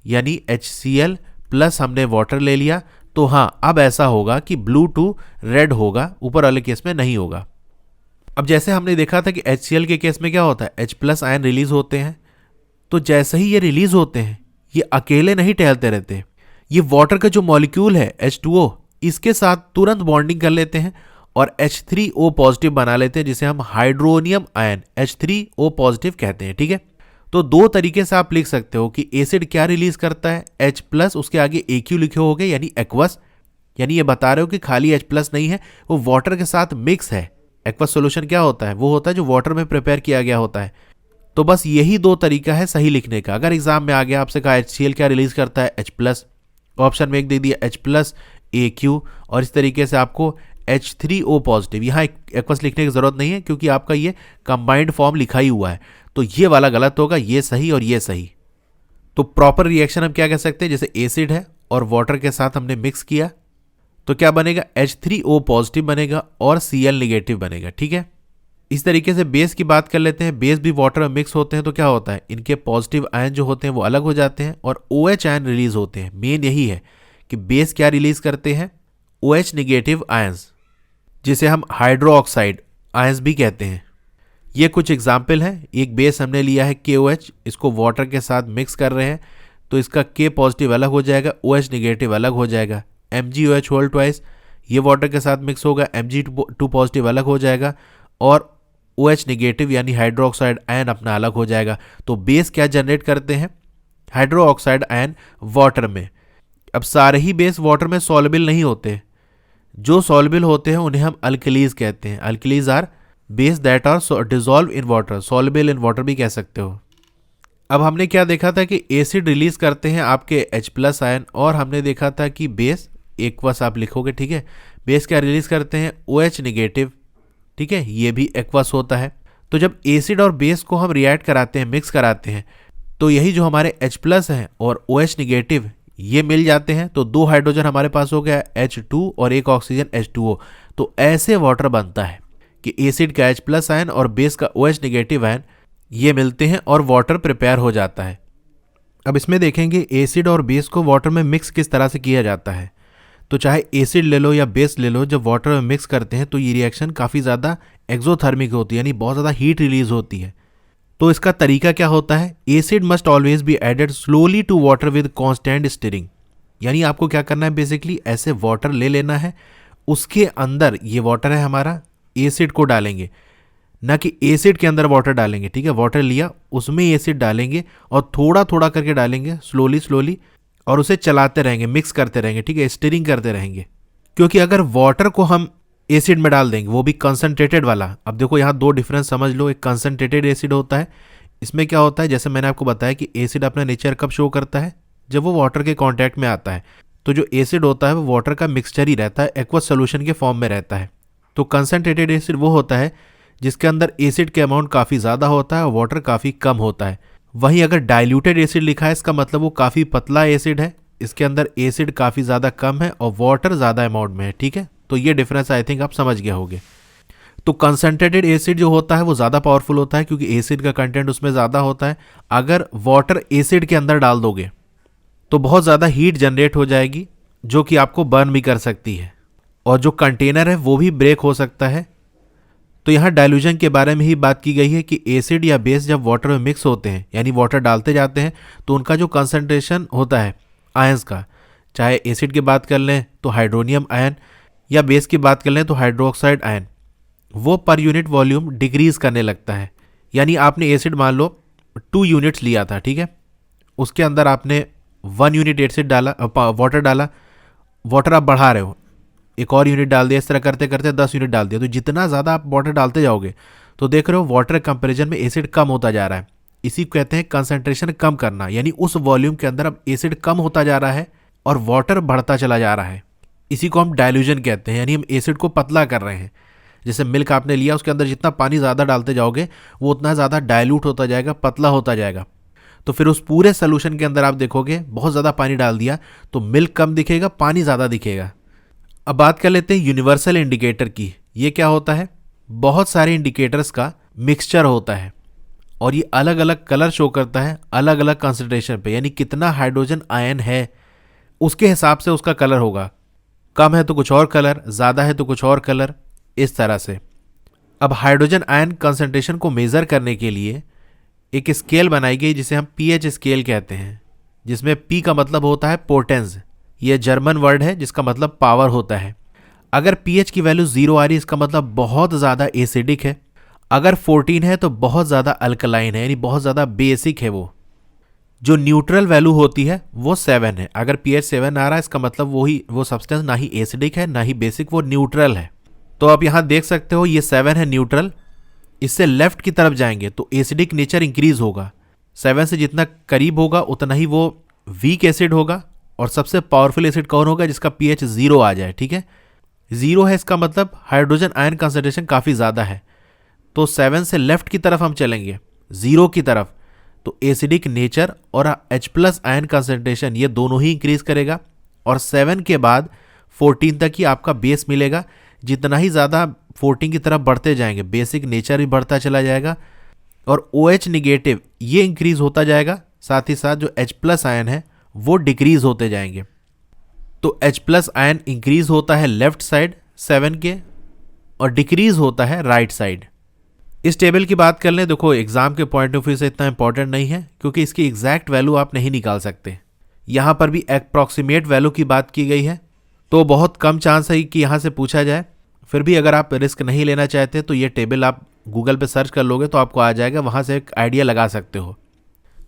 यानी HCl प्लस हमने वाटर ले लिया, तो हाँ अब ऐसा होगा कि ब्लू टू रेड होगा, ऊपर वाले केस में नहीं होगा। अब जैसे हमने देखा था कि HCl के केस में क्या होता है, H+ आयन रिलीज होते हैं, तो जैसे ही ये रिलीज होते हैं ये अकेले नहीं टहलते रहते, ये वाटर का जो मॉलिक्यूल है H2O इसके साथ तुरंत बॉन्डिंग कर लेते हैं और H3O पॉजिटिव बना लेते हैं, जिसे हम हाइड्रोनियम आयन H3O पॉजिटिव कहते हैं। ठीक है, तो दो तरीके से आप लिख सकते हो कि एसिड क्या रिलीज करता है, H+, उसके आगे AQ लिखे होगे यानी एक्वस, यानी ये बता रहे हो कि खाली H+ नहीं है, वो वाटर के साथ मिक्स है। एक्वस सॉल्यूशन क्या होता है, वो होता है जो वाटर में प्रिपेयर किया गया होता है। तो बस यही दो तरीका है सही लिखने का। अगर एग्जाम में आ गया आपसे कहा HCl क्या रिलीज करता है, H+, ऑप्शन में एक दे दिया H+, AQ, और इस तरीके से आपको H3O पॉजिटिव, यहाँ एक्वस लिखने की जरूरत नहीं है क्योंकि आपका ये कंबाइंड फॉर्म लिखा ही हुआ है, तो ये वाला गलत होगा, ये सही और ये सही। तो प्रॉपर रिएक्शन हम क्या कह सकते हैं, जैसे एसिड है और वाटर के साथ हमने मिक्स किया, तो क्या बनेगा, H3O पॉजिटिव बनेगा और Cl नेगेटिव बनेगा। ठीक है, इस तरीके से बेस की बात कर लेते हैं। बेस भी वाटर में मिक्स होते हैं तो क्या होता है, इनके पॉजिटिव आयन जो होते हैं वो अलग हो जाते हैं और OH आयन रिलीज होते हैं। मेन यही है कि बेस क्या रिलीज करते हैं, OH नेगेटिव आयंस, जिसे हम हाइड्रो ऑक्साइड आयंस भी कहते हैं। ये कुछ एग्जाम्पल है। एक बेस हमने लिया है KOH, इसको वाटर के साथ मिक्स कर रहे हैं तो इसका K पॉजिटिव अलग हो जाएगा, OH नेगेटिव अलग हो जाएगा। MgOH होल ट्वाइस, ये वाटर के साथ मिक्स होगा, Mg2 पॉजिटिव अलग हो जाएगा और OH नेगेटिव यानी हाइड्रोक्साइड आयन अपना अलग हो जाएगा। तो बेस क्या जनरेट करते हैं, हाइड्रो ऑक्साइड आयन वाटर में। अब सारे ही बेस वाटर में सॉल्युबल नहीं होते, जो सॉल्युबल होते हैं उन्हें हम अल्कलीज कहते हैं। Alkalies are base that are dissolve in water, soluble in water भी कह सकते हो। अब हमने क्या देखा था कि एसिड रिलीज करते हैं आपके H+ आयन, और हमने देखा था कि बेस एक्वस आप लिखोगे। ठीक है, बेस क्या रिलीज करते हैं, OH नेगेटिव। ठीक है, ये भी एक्वस होता है। तो जब एसिड और बेस को हम रिएक्ट कराते हैं, मिक्स कराते हैं, तो यही जो हमारे H+ हैं और OH नेगेटिव ये मिल जाते हैं, तो 2 हाइड्रोजन हमारे पास हो गया H2 और एक ऑक्सीजन H2O। तो ऐसे वाटर बनता है कि एसिड का H+ आयन और बेस का OH नेगेटिव आयन ये मिलते हैं और वाटर प्रिपेयर हो जाता है। अब इसमें देखेंगे एसिड और बेस को वाटर में मिक्स किस तरह से किया जाता है। तो चाहे एसिड ले लो या बेस ले लो, जब वाटर में मिक्स करते हैं तो ये रिएक्शन काफ़ी ज़्यादा एक्सोथर्मिक होती है, यानी बहुत ज़्यादा हीट रिलीज होती है। तो इसका तरीका क्या होता है, acid must always be added slowly to water with constant stirring. यानी आपको क्या करना है, बेसिकली ऐसे वाटर ले लेना है, उसके अंदर ये वाटर है हमारा, एसिड को डालेंगे, ना कि एसिड के अंदर वाटर डालेंगे। ठीक है, वाटर लिया उसमें एसिड डालेंगे और थोड़ा थोड़ा करके डालेंगे, स्लोली स्लोली, और उसे चलाते रहेंगे, मिक्स करते रहेंगे। ठीक है, स्टिरिंग करते रहेंगे, क्योंकि अगर वाटर को हम एसिड में डाल देंगे, वो भी कंसंट्रेटेड वाला। अब देखो यहाँ 2 डिफरेंस समझ लो। एक कंसंट्रेटेड एसिड होता है, इसमें क्या होता है, जैसे मैंने आपको बताया कि एसिड अपना नेचर कब शो करता है, जब वो वाटर के कांटेक्ट में आता है। तो जो एसिड होता है वो वाटर का मिक्सचर ही रहता है, एक्वस सोल्यूशन के फॉर्म में रहता है। तो कंसंट्रेटेड एसिड वो होता है जिसके अंदर एसिड के अमाउंट काफ़ी ज़्यादा होता है और वाटर काफ़ी कम होता है। वहीं अगर डाइल्यूटेड एसिड लिखा है, इसका मतलब वो काफ़ी पतला एसिड है, इसके अंदर एसिड काफ़ी ज़्यादा कम है और वाटर ज़्यादा अमाउंट में है। ठीक है, तो ये डिफरेंस आई थिंक आप समझ गए होंगे। तो कंसंट्रेटेड एसिड जो होता है वो ज़्यादा पावरफुल होता है, क्योंकि एसिड का कंटेंट उसमें ज़्यादा होता है। अगर वाटर एसिड के अंदर डाल दोगे तो बहुत ज़्यादा हीट जनरेट हो जाएगी, जो कि आपको बर्न भी कर सकती है, और जो कंटेनर है वो भी ब्रेक हो सकता है। तो यहाँ डाइल्यूजन के बारे में ही बात की गई है कि एसिड या बेस जब वाटर में मिक्स होते हैं, यानी वाटर डालते जाते हैं, तो उनका जो कंसंट्रेशन होता है आयंस का, चाहे एसिड की बात कर लें तो हाइड्रोनियम आयन, या बेस की बात कर लें तो हाइड्रोक्साइड आयन, वो पर यूनिट वॉल्यूम डिक्रीज करने लगता है। यानी आपने एसिड मान लो 2 यूनिट्स लिया था, ठीक है, उसके अंदर आपने 1 यूनिट एसिड डाला, वाटर डाला, वाटर आप बढ़ा रहे हो, एक और यूनिट डाल दिया, इस तरह करते करते 10 यूनिट डाल दिया। तो जितना ज़्यादा आप वाटर डालते जाओगे तो देख रहे हो वाटर कंपेरिजन में एसिड कम होता जा रहा है। इसी को कहते हैं कंसंट्रेशन कम करना, यानी उस वॉल्यूम के अंदर अब एसिड कम होता जा रहा है और वाटर बढ़ता चला जा रहा है। इसी को हम डाइल्यूजन कहते हैं, यानी हम एसिड को पतला कर रहे हैं। जैसे मिल्क आपने लिया, उसके अंदर जितना पानी ज़्यादा डालते जाओगे वो उतना ज़्यादा डाइल्यूट होता जाएगा, पतला होता जाएगा। तो फिर उस पूरे सोल्यूशन के अंदर आप देखोगे बहुत ज़्यादा पानी डाल दिया तो मिल्क कम दिखेगा, पानी ज़्यादा दिखेगा। अब बात कर लेते हैं यूनिवर्सल इंडिकेटर की। ये क्या होता है, बहुत सारे इंडिकेटर्स का मिक्सचर होता है और ये अलग अलग कलर शो करता है अलग अलग कंसंट्रेशन पे, यानी कितना हाइड्रोजन आयन है उसके हिसाब से उसका कलर होगा। कम है तो कुछ और कलर, ज़्यादा है तो कुछ और कलर, इस तरह से। अब हाइड्रोजन आयन कंसंट्रेशन को मेज़र करने के लिए एक स्केल बनाई गई जिसे हम पीएच स्केल कहते हैं, जिसमें पी का मतलब होता है पोटेंस। यह जर्मन वर्ड है जिसका मतलब पावर होता है। अगर पीएच की वैल्यू 0 आ रही है इसका मतलब बहुत ज़्यादा एसिडिक है, अगर 14 है तो बहुत ज़्यादा अल्कलाइन है, यानी बहुत ज़्यादा बेसिक है। वो जो न्यूट्रल वैल्यू होती है वो 7 है। अगर पीएच 7 आ रहा है इसका मतलब वो सब्सटेंस ना ही एसिडिक है ना ही बेसिक, वो न्यूट्रल है। तो आप यहाँ देख सकते हो ये 7 है न्यूट्रल। इससे लेफ्ट की तरफ जाएंगे तो एसिडिक नेचर इंक्रीज होगा, 7 से जितना करीब होगा उतना ही वो वीक एसिड होगा। और सबसे पावरफुल एसिड कौन होगा, जिसका पीएच 0 आ जाए। ठीक है, 0 है इसका मतलब हाइड्रोजन आयन कंसंट्रेशन काफ़ी ज़्यादा है। तो 7 से लेफ्ट की तरफ हम चलेंगे 0 की तरफ, तो एसिडिक नेचर और H+ आयन कंसंट्रेशन ये दोनों ही इंक्रीज करेगा। और 7 के बाद 14 तक ही आपका बेस मिलेगा। जितना ही ज़्यादा 14 की तरफ बढ़ते जाएंगे बेसिक नेचर भी बढ़ता चला जाएगा और OH निगेटिव ये इंक्रीज होता जाएगा, साथ ही साथ जो H+ आयन है वो डिक्रीज होते जाएंगे। तो H+ आयन इंक्रीज होता है लेफ्ट साइड 7 के और डिक्रीज होता है राइट साइड। इस टेबल की बात कर लें, देखो एग्जाम के पॉइंट ऑफ व्यू से इतना इंपॉर्टेंट नहीं है क्योंकि इसकी एग्जैक्ट वैल्यू आप नहीं निकाल सकते। यहाँ पर भी अप्रॉक्सीमेट वैल्यू की बात की गई है, तो बहुत कम चांस है कि यहाँ से पूछा जाए। फिर भी अगर आप रिस्क नहीं लेना चाहते तो ये टेबल आप गूगल पे सर्च कर लोगे तो आपको आ जाएगा, वहाँ से एक आइडिया लगा सकते हो।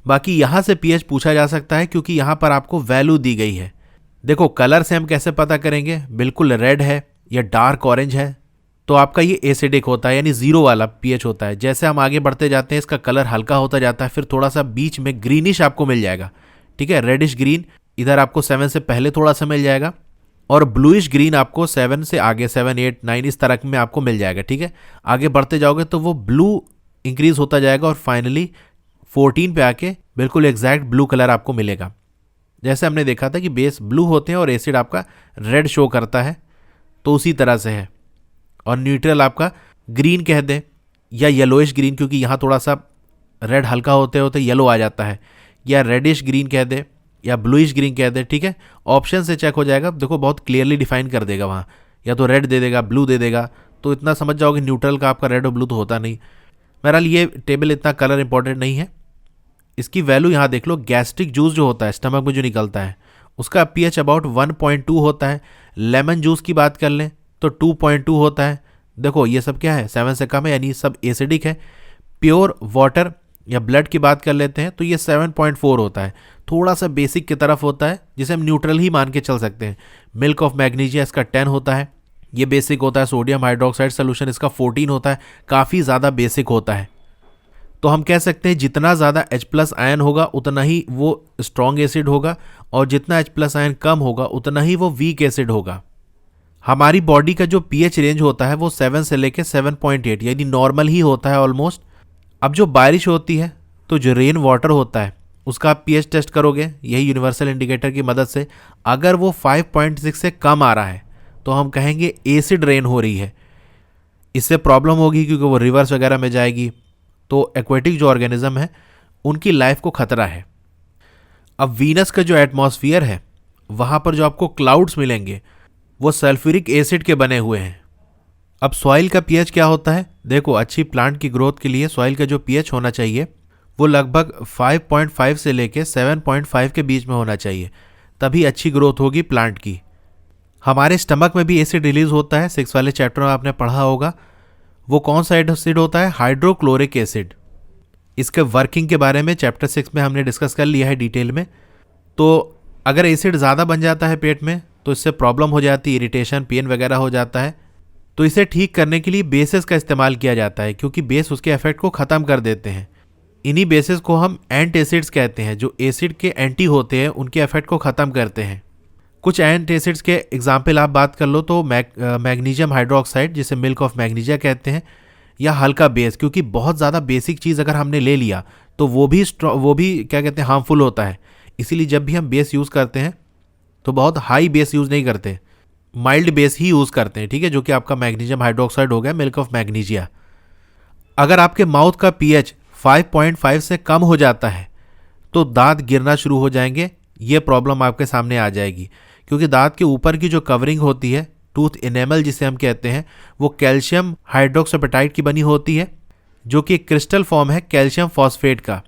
बाकी यहाँ से pH पूछा जा सकता है क्योंकि यहाँ पर आपको वैल्यू दी गई है। देखो कलर से हम कैसे पता करेंगे, बिल्कुल रेड है या डार्क ऑरेंज है तो आपका ये एसिडिक होता है, यानी 0 वाला pH होता है। जैसे हम आगे बढ़ते जाते हैं इसका कलर हल्का होता जाता है, फिर थोड़ा सा बीच में ग्रीनिश आपको मिल जाएगा, ठीक है, रेडिश ग्रीन इधर आपको 7 से पहले थोड़ा सा मिल जाएगा और ब्लूइश ग्रीन आपको 7 से आगे 7, 8, 9 इस तरह में आपको मिल जाएगा, ठीक है। आगे बढ़ते जाओगे तो वो ब्लू इंक्रीज होता जाएगा और फाइनली 14 पे आके बिल्कुल एग्जैक्ट ब्लू कलर आपको मिलेगा। जैसे हमने देखा था कि बेस ब्लू होते हैं और एसिड आपका रेड शो करता है, तो उसी तरह से है। और न्यूट्रल आपका ग्रीन कह दें या येलोइश ग्रीन, क्योंकि यहाँ थोड़ा सा रेड हल्का होते होते येलो आ जाता है, या रेडिश ग्रीन कह दें या ब्लूइश ग्रीन कह दें, ठीक है। ऑप्शन से चेक हो जाएगा, देखो बहुत क्लियरली डिफाइन कर देगा वहाँ, या तो रेड दे देगा ब्लू दे देगा, तो इतना समझ जाओगे न्यूट्रल का आपका रेड और ब्लू तो होता नहीं। बहरहाल ये टेबल इतना कलर इंपॉर्टेंट नहीं है। इसकी वैल्यू यहाँ देख लो, गैस्ट्रिक जूस जो होता है स्टमक में जो निकलता है उसका pH अबाउट 1.2 होता है। लेमन जूस की बात कर लें तो 2.2 होता है। देखो ये सब क्या है, 7 से कम है यानी सब एसिडिक है। प्योर वाटर या ब्लड की बात कर लेते हैं तो ये 7.4 होता है, थोड़ा सा बेसिक की तरफ होता है जिसे हम न्यूट्रल ही मान के चल सकते हैं। मिल्क ऑफ मैग्नीशिया इसका 10 होता है, ये बेसिक होता है। सोडियम हाइड्रोक्साइड सोल्यूशन इसका 14 होता है, काफ़ी ज़्यादा बेसिक होता है। तो हम कह सकते हैं जितना ज़्यादा H+ आयन होगा उतना ही वो स्ट्रॉन्ग एसिड होगा और जितना H+ आयन कम होगा उतना ही वो वीक एसिड होगा। हमारी बॉडी का जो pH रेंज होता है वो 7 से लेके 7.8 यानी नॉर्मल ही होता है ऑलमोस्ट। अब जो बारिश होती है तो जो रेन वाटर होता है उसका आप pH टेस्ट करोगे यही यूनिवर्सल इंडिकेटर की मदद से। अगर वो 5.6 से कम आ रहा है तो हम कहेंगे एसिड रेन हो रही है। इससे प्रॉब्लम होगी क्योंकि वो रिवर्स वगैरह में जाएगी, तो एक्वेटिक जो ऑर्गेनिज्म है उनकी लाइफ को खतरा है। अब वीनस का जो एटमॉस्फेयर है वहाँ पर जो आपको क्लाउड्स मिलेंगे वो सल्फ्यूरिक एसिड के बने हुए हैं। अब सॉइल का pH क्या होता है, देखो अच्छी प्लांट की ग्रोथ के लिए सॉइल का जो pH होना चाहिए वो लगभग 5.5 से लेके 7.5 के बीच में होना चाहिए, तभी अच्छी ग्रोथ होगी प्लांट की। हमारे स्टमक में भी एसिड रिलीज होता है, 6 वाले चैप्टर में आपने पढ़ा होगा। वो कौन सा एसिड होता है, हाइड्रोक्लोरिक एसिड। इसके वर्किंग के बारे में चैप्टर 6 में हमने डिस्कस कर लिया है डिटेल में। तो अगर एसिड ज़्यादा बन जाता है पेट में तो इससे प्रॉब्लम हो जाती है, इरिटेशन पेन वगैरह हो जाता है। तो इसे ठीक करने के लिए बेसेस का इस्तेमाल किया जाता है क्योंकि बेस उसके इफेक्ट को ख़त्म कर देते हैं। इन्हीं बेसेस को हम एंटासिड्स कहते हैं, जो एसिड के एंटी होते हैं उनके इफेक्ट को ख़त्म करते हैं। कुछ एंटासिड्स के एग्जाम्पल आप बात कर लो तो मैग्नीशियम हाइड्रोक्साइड जिसे मिल्क ऑफ मैग्नीशिया कहते हैं, या हल्का बेस, क्योंकि बहुत ज़्यादा बेसिक चीज़ अगर हमने ले लिया तो वो भी क्या कहते हैं हार्मफुल होता है। इसीलिए जब भी हम बेस यूज़ करते हैं तो बहुत हाई बेस यूज़ नहीं करते, माइल्ड बेस ही यूज़ करते हैं, ठीक है, जो कि आपका मैग्नीशियम हाइड्रोक्साइड हो गया, मिल्क ऑफ मैग्नीशिया। अगर आपके माउथ का pH 5.5 से कम हो जाता है तो दांत गिरना शुरू हो जाएंगे, ये प्रॉब्लम आपके सामने आ जाएगी क्योंकि दांत के ऊपर की जो कवरिंग होती है, टूथ इनेमल जिसे हम कहते हैं, वो कैल्शियम हाइड्रोक्सापेटाइट की बनी होती है जो कि एक क्रिस्टल फॉर्म है कैल्शियम फॉस्फेट का।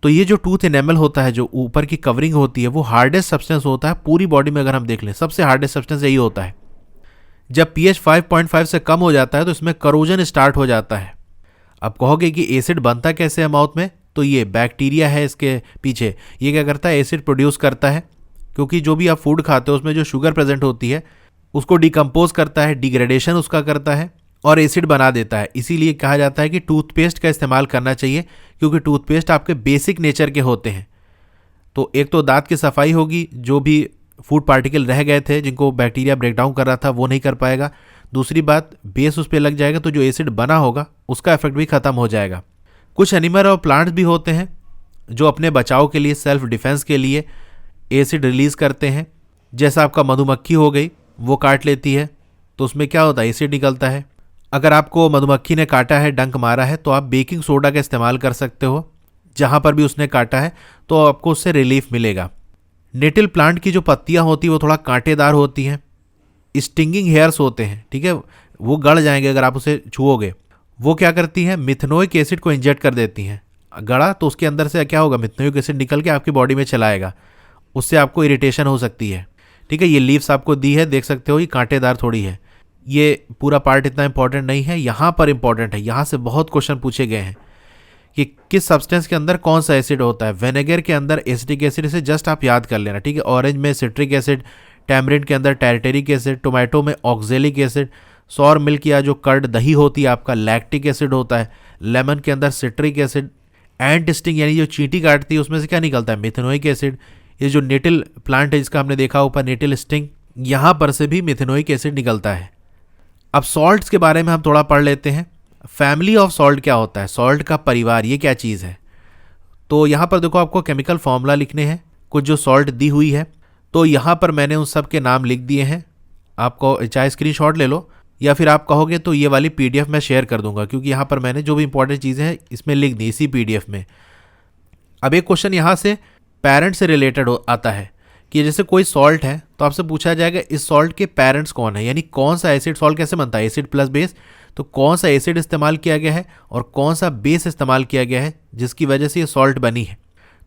तो ये जो टूथ इनेमल होता है, जो ऊपर की कवरिंग होती है, वो हार्डेस्ट सब्सटेंस होता है पूरी बॉडी में। अगर हम देख लें सबसे हार्डेस्ट सब्सटेंस यही होता है। जब pH 5.5 से कम हो जाता है तो इसमें करोजन स्टार्ट हो जाता है। अब कहोगे कि एसिड बनता कैसे है माउथ में, तो ये बैक्टीरिया है इसके पीछे। ये क्या करता है, एसिड प्रोड्यूस करता है क्योंकि जो भी आप फूड खाते हो उसमें जो शुगर प्रेजेंट होती है उसको डिकम्पोज करता है, डिग्रेडेशन उसका करता है और एसिड बना देता है। इसीलिए कहा जाता है कि टूथपेस्ट का इस्तेमाल करना चाहिए क्योंकि टूथपेस्ट आपके बेसिक नेचर के होते हैं। तो एक तो दांत की सफाई होगी, जो भी फूड पार्टिकल रह गए थे जिनको बैक्टीरिया ब्रेक डाउन कर रहा था वो नहीं कर पाएगा। दूसरी बात, बेस उस पर लग जाएगा तो जो एसिड बना होगा उसका इफेक्ट भी खत्म हो जाएगा। कुछ एनिमल और प्लांट्स भी होते हैं जो अपने बचाव के लिए, सेल्फ डिफेंस के लिए एसिड रिलीज करते हैं। जैसा आपका मधुमक्खी हो गई, वो काट लेती है, तो उसमें क्या होता है, एसिड निकलता है। अगर आपको मधुमक्खी ने काटा है, डंक मारा है, तो आप बेकिंग सोडा का इस्तेमाल कर सकते हो जहाँ पर भी उसने काटा है, तो आपको उससे रिलीफ मिलेगा। नेटिल प्लांट की जो पत्तियाँ होती हैं वो थोड़ा कांटेदार होती हैं, स्टिंगिंग हेयर्स होते हैं, ठीक है, वो गड़ जाएंगे अगर आप उसे छुओगे। वो क्या करती हैं, मिथेनोइक एसिड को इंजेक्ट कर देती हैं। गड़ा तो उसके अंदर से क्या होगा, मिथेनोइक एसिड निकल के आपकी बॉडी में चलाएगा, उससे आपको इरिटेशन हो सकती है, ठीक है। ये लीव्स आपको दी है, देख सकते हो, ये कांटेदार थोड़ी है। ये पूरा पार्ट इतना इंपॉर्टेंट नहीं है, यहाँ पर इंपॉर्टेंट है, यहाँ से बहुत क्वेश्चन पूछे गए हैं कि किस सब्सटेंस के अंदर कौन सा एसिड होता है। विनेगर के अंदर एसिटिक एसिड, से जस्ट आप याद कर लेना, ठीक है। ऑरेंज में सिट्रिक एसिड, टैमरिंड के अंदर टारटेरिक एसिड, टोमेटो में ऑक्जेलिक एसिड, सौर मिल्क या जो कर्ड दही होती है आपका लैक्टिक एसिड होता है, लेमन के अंदर सिट्रिक एसिड, एंट स्टिंग यानी जो चींटी काटती है उसमें से क्या निकलता है, मिथेनोइक एसिड। ये जो नेटिल प्लांट है जिसका हमने देखा ऊपर नेटिल स्टिंग, यहाँ पर से भी मिथेनोइक एसिड निकलता है। अब सॉल्ट्स के बारे में हम थोड़ा पढ़ लेते हैं। फैमिली ऑफ सॉल्ट क्या होता है, सॉल्ट का परिवार, ये क्या चीज़ है। तो यहाँ पर देखो आपको केमिकल फॉर्मूला लिखने हैं, कुछ जो सॉल्ट दी हुई है, तो यहाँ पर मैंने उन सब के नाम लिख दिए हैं। आपको चाहे स्क्रीनशॉट ले लो या फिर आप कहोगे तो ये वाली पीडीएफ मैं शेयर कर दूंगा, क्योंकि यहाँ पर मैंने जो भी इंपॉर्टेंट चीज़ें हैं इसमें लिख दी इसी पीडीएफ में। अब एक क्वेश्चन यहाँ से पेरेंट से रिलेटेड आता है कि जैसे कोई सॉल्ट है तो आपसे पूछा जाएगा इस सॉल्ट के पेरेंट्स कौन है, यानी कौन सा एसिड, सॉल्ट कैसे बनता है, एसिड प्लस बेस, तो कौन सा एसिड इस्तेमाल किया गया है और कौन सा बेस इस्तेमाल किया गया है जिसकी वजह से ये सॉल्ट बनी है,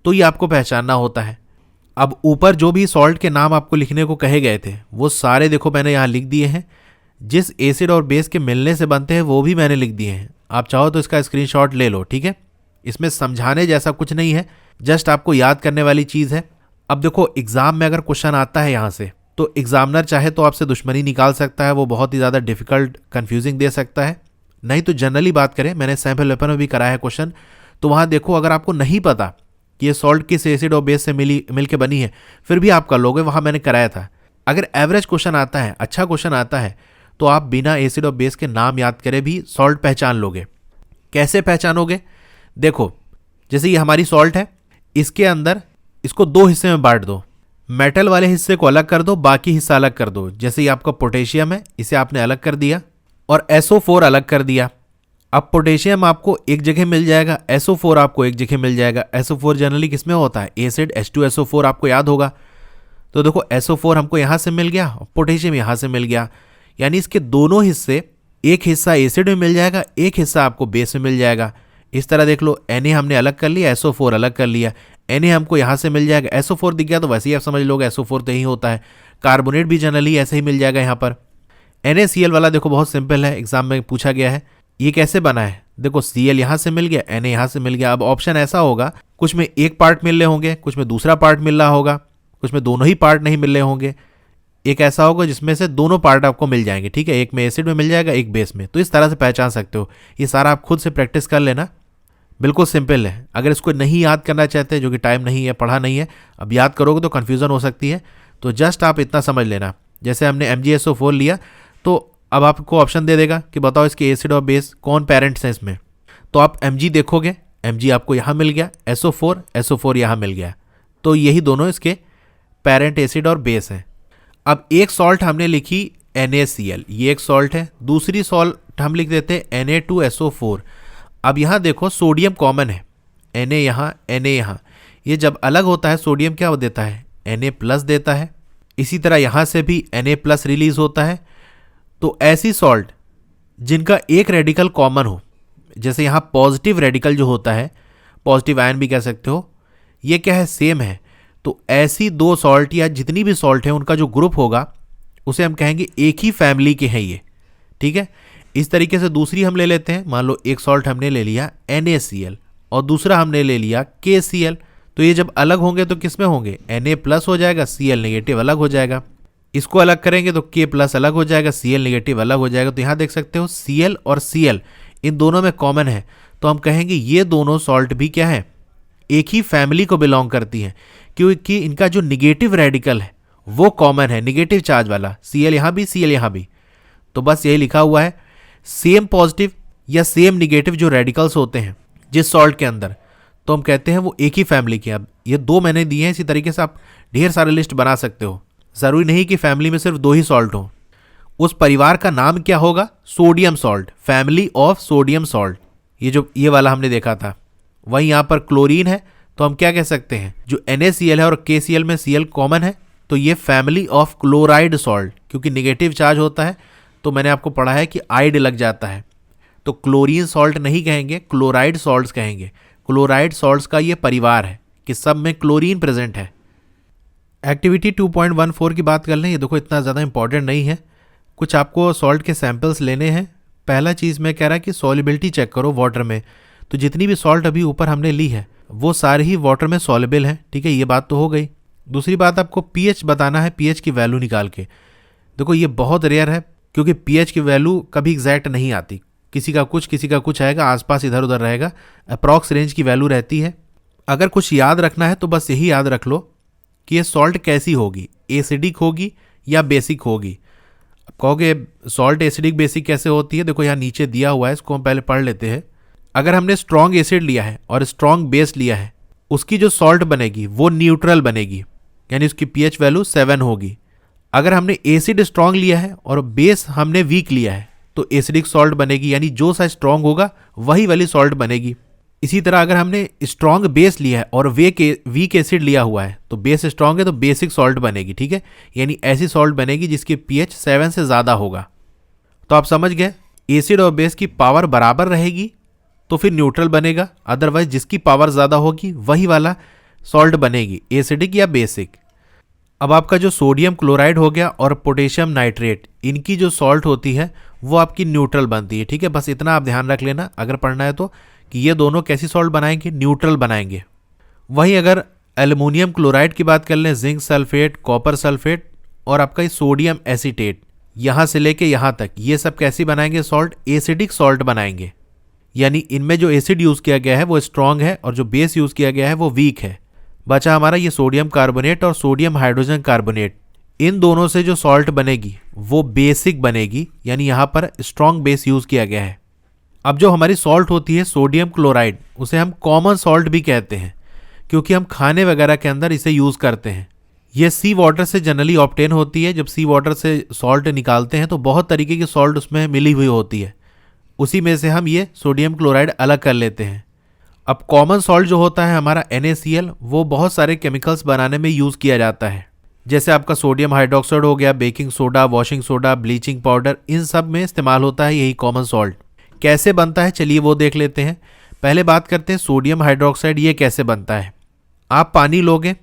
तो ये आपको पहचानना होता है। अब ऊपर जो भी सॉल्ट के नाम आपको लिखने को कहे गए थे वो सारे देखो मैंने यहाँ लिख दिए हैं, जिस एसिड और बेस के मिलने से बनते हैं वो भी मैंने लिख दिए हैं। आप चाहो तो इसका स्क्रीनशॉट ले लो, ठीक है। इसमें समझाने जैसा कुछ नहीं है, जस्ट आपको याद करने वाली चीज़ है। अब देखो एग्जाम में अगर क्वेश्चन आता है यहाँ से, तो एग्जामिनर चाहे तो आपसे दुश्मनी निकाल सकता है, वो बहुत ही ज़्यादा डिफिकल्ट कंफ्यूजिंग दे सकता है। नहीं तो जनरली बात करें, मैंने सैम्पल पेपर में भी कराया है क्वेश्चन, तो वहाँ देखो अगर आपको नहीं पता कि ये सॉल्ट किस एसिड और बेस से मिल के बनी है, फिर भी आप कर लोगे, वहाँ मैंने कराया था। अगर एवरेज क्वेश्चन आता है, अच्छा क्वेश्चन आता है, तो आप बिना एसिड और बेस के नाम याद करे भी सॉल्ट पहचान लोगे। कैसे पहचानोगे, देखो जैसे ये हमारी सॉल्ट है, इसके अंदर इसको दो हिस्से में बांट दो, मेटल वाले हिस्से को अलग कर दो, बाकी हिस्सा अलग कर दो। जैसे ये आपका पोटेशियम है, इसे आपने अलग कर दिया और SO4 अलग कर दिया। अब पोटेशियम आपको एक जगह मिल जाएगा, SO4 आपको एक जगह मिल जाएगा। SO4 जनरली किसमें होता है, एसिड, H2SO4 आपको याद होगा। तो देखो SO4 हमको यहाँ से मिल गया, पोटेशियम यहाँ से मिल गया, यानी इसके दोनों हिस्से, एक हिस्सा एसिड में मिल जाएगा, एक हिस्सा आपको बेस में मिल जाएगा। इस तरह देख लो, Na हमने अलग कर लिया, SO4 अलग कर लिया, Na हमको यहाँ से मिल जाएगा, SO4 दिख गया तो वैसे ही आप समझ लोगे SO4 तो यही होता है। कार्बोनेट भी जनरली ऐसे ही मिल जाएगा यहाँ पर। NaCl वाला देखो बहुत सिंपल है, एग्जाम में पूछा गया है। ये कैसे बना है, देखो Cl यहाँ से मिल गया, Na यहाँ से मिल गया। अब ऑप्शन ऐसा होगा, कुछ में एक पार्ट मिल रहे होंगे, कुछ में दूसरा पार्ट मिल रहा होगा, कुछ में दोनों ही पार्ट नहीं मिल रहे होंगे। एक ऐसा होगा जिसमें से दोनों पार्ट आपको मिल जाएंगे, ठीक है, एक में एसिड में मिल जाएगा, एक बेस में। तो इस तरह से पहचान सकते हो। ये सारा आप खुद से प्रैक्टिस कर लेना, बिल्कुल सिंपल है। अगर इसको नहीं याद करना चाहते, जो कि टाइम नहीं है, पढ़ा नहीं है, अब याद करोगे तो कन्फ्यूज़न हो सकती है, तो जस्ट आप इतना समझ लेना। जैसे हमने MgSO4 लिया, तो अब आपको ऑप्शन दे देगा कि बताओ इसके एसिड और बेस कौन पेरेंट्स हैं इसमें, तो आप Mg देखोगे, Mg आपको यहाँ मिल गया, SO4 यहाँ मिल गया, तो यही दोनों इसके पेरेंट एसिड और बेस हैं। अब एक सॉल्ट हमने लिखी NaCl, ये एक सॉल्ट है। दूसरी सॉल्ट हम लिख देते हैं Na2SO4। अब यहाँ देखो सोडियम कॉमन है, Na यहाँ, Na यहाँ, ये जब अलग होता है सोडियम क्या देता है, Na+ देता है। इसी तरह यहाँ से भी Na+ रिलीज होता है। तो ऐसी सॉल्ट जिनका एक रेडिकल कॉमन हो, जैसे यहाँ पॉजिटिव रेडिकल जो होता है, पॉजिटिव आयन भी कह सकते हो, ये क्या है, सेम है। तो ऐसी दो सॉल्ट या जितनी भी सॉल्ट है उनका जो ग्रुप होगा उसे हम कहेंगे एक ही फैमिली के हैं ये, ठीक है। इस तरीके से दूसरी हम ले लेते हैं, मान लो एक सॉल्ट हमने ले लिया NaCl और दूसरा हमने ले लिया KCl, तो ये जब अलग होंगे तो किस में होंगे, Na+ हो जाएगा, Cl नेगेटिव अलग हो जाएगा। इसको अलग करेंगे तो K+ अलग हो जाएगा, Cl नेगेटिव अलग हो जाएगा। तो यहाँ देख सकते हो Cl और Cl इन दोनों में कॉमन है, तो हम कहेंगे ये दोनों सॉल्ट भी क्या है, एक ही फैमिली को बिलोंग करती हैं, क्योंकि इनका जो निगेटिव रेडिकल है वो कॉमन है, निगेटिव चार्ज वाला, Cl यहाँ भी, Cl यहाँ भी। तो बस यही लिखा हुआ है, सेम पॉजिटिव या सेम निगेटिव जो रेडिकल्स होते हैं जिस सॉल्ट के अंदर, तो हम कहते हैं वो एक ही फैमिली के। अब ये दो मैंने दिए हैं, इसी तरीके से आप ढेर सारे लिस्ट बना सकते हो। ज़रूरी नहीं कि फैमिली में सिर्फ 2 ही सॉल्ट हों। उस परिवार का नाम क्या होगा? Sodium salt, family of sodium salt. ये वाला हमने देखा था। वहीं यहाँ पर क्लोरीन है तो हम क्या कह सकते हैं? जो NaCl है और KCl में Cl कॉमन है तो ये फैमिली ऑफ क्लोराइड सॉल्ट, क्योंकि निगेटिव चार्ज होता है तो मैंने आपको पढ़ा है कि आइड लग जाता है, तो क्लोरीन सॉल्ट नहीं कहेंगे, क्लोराइड सॉल्ट्स कहेंगे। क्लोराइड सॉल्ट्स का ये परिवार है कि सब में क्लोरीन प्रेजेंट है। एक्टिविटी 2.14 की बात कर लें। ये देखो इतना ज़्यादा इंपॉर्टेंट नहीं है। कुछ आपको सॉल्ट के सैंपल्स लेने हैं। पहला चीज़ मैं कह रहा कि सॉल्युबिलिटी चेक करो वाटर में। तो जितनी भी सॉल्ट अभी ऊपर हमने ली है वो सारे ही वाटर में सॉल्युबल हैं, ठीक है, ये बात तो हो गई। दूसरी बात आपको पीएच बताना है, पीएच की वैल्यू निकाल के। देखो ये बहुत रेयर है क्योंकि पीएच की वैल्यू कभी एग्जैक्ट नहीं आती, किसी का कुछ आएगा, आसपास इधर उधर रहेगा, अप्रॉक्स रेंज की वैल्यू रहती है। अगर कुछ याद रखना है तो बस यही याद रख लो कि ये सॉल्ट कैसी होगी, एसिडिक होगी या बेसिक होगी। अब कहोगे सॉल्ट एसिडिक बेसिक कैसे होती है? देखो यहाँ नीचे दिया हुआ है, इसको हम पहले पढ़ लेते हैं। अगर हमने स्ट्रॉन्ग एसिड लिया है और स्ट्रॉन्ग बेस लिया है, उसकी जो सॉल्ट बनेगी वो न्यूट्रल बनेगी, यानी उसकी पीएच वैल्यू 7 होगी। अगर हमने एसिड स्ट्रॉन्ग लिया है और बेस हमने वीक लिया है तो एसिडिक सॉल्ट बनेगी, यानी जो सा स्ट्रॉन्ग होगा वही वाली सॉल्ट बनेगी। इसी तरह अगर हमने स्ट्रॉन्ग बेस लिया है और वीक एसिड लिया हुआ है तो बेस स्ट्रॉन्ग है तो बेसिक सॉल्ट बनेगी, ठीक है, यानी ऐसी सॉल्ट बनेगी जिसकी पीएच 7 से ज़्यादा होगा। तो आप समझ गए, एसिड और बेस की पावर बराबर रहेगी तो फिर न्यूट्रल बनेगा, अदरवाइज जिसकी पावर ज़्यादा होगी वही वाला सॉल्ट बनेगी, एसिडिक या बेसिक। अब आपका जो सोडियम क्लोराइड हो गया और पोटेशियम नाइट्रेट, इनकी जो सॉल्ट होती है वो आपकी न्यूट्रल बनती है, ठीक है, बस इतना आप ध्यान रख लेना अगर पढ़ना है तो, कि ये दोनों कैसी सॉल्ट बनाएंगे? न्यूट्रल बनाएंगे। वहीं अगर एल्युमिनियम क्लोराइड की बात कर लें, जिंक सल्फेट, कॉपर सल्फेट और आपका सोडियम एसीटेट, यहाँ से लेके यहाँ तक ये सब कैसी बनाएंगे सॉल्ट? एसिडिक सॉल्ट बनाएंगे, यानी इनमें जो एसिड यूज़ किया गया है वो स्ट्रॉन्ग है और जो बेस यूज़ किया गया है वो वीक है। बचा हमारा ये सोडियम कार्बोनेट और सोडियम हाइड्रोजन कार्बोनेट। इन दोनों से जो सॉल्ट बनेगी वो बेसिक बनेगी, यानी यहाँ पर स्ट्रॉन्ग बेस यूज़ किया गया है। अब जो हमारी सॉल्ट होती है सोडियम क्लोराइड, उसे हम कॉमन सॉल्ट भी कहते हैं क्योंकि हम खाने वगैरह के अंदर इसे यूज़ करते हैं। यह सी वाटर से जनरली ऑब्टेन होती है। जब सी वाटर से सॉल्ट निकालते हैं तो बहुत तरीके की सॉल्ट उसमें मिली हुई होती है, उसी में से हम ये सोडियम क्लोराइड अलग कर लेते हैं। अब कॉमन सॉल्ट जो होता है हमारा NaCl, वो बहुत सारे केमिकल्स बनाने में यूज़ किया जाता है, जैसे आपका सोडियम हाइड्रोक्साइड हो गया, baking soda, washing soda, bleaching powder, इन सब में इस्तेमाल होता है यही कॉमन सॉल्ट। कैसे बनता है चलिए वो देख लेते हैं। पहले बात करते हैं सोडियम हाइड्रोक्साइड, ये कैसे बनता है। आप पानी लोगे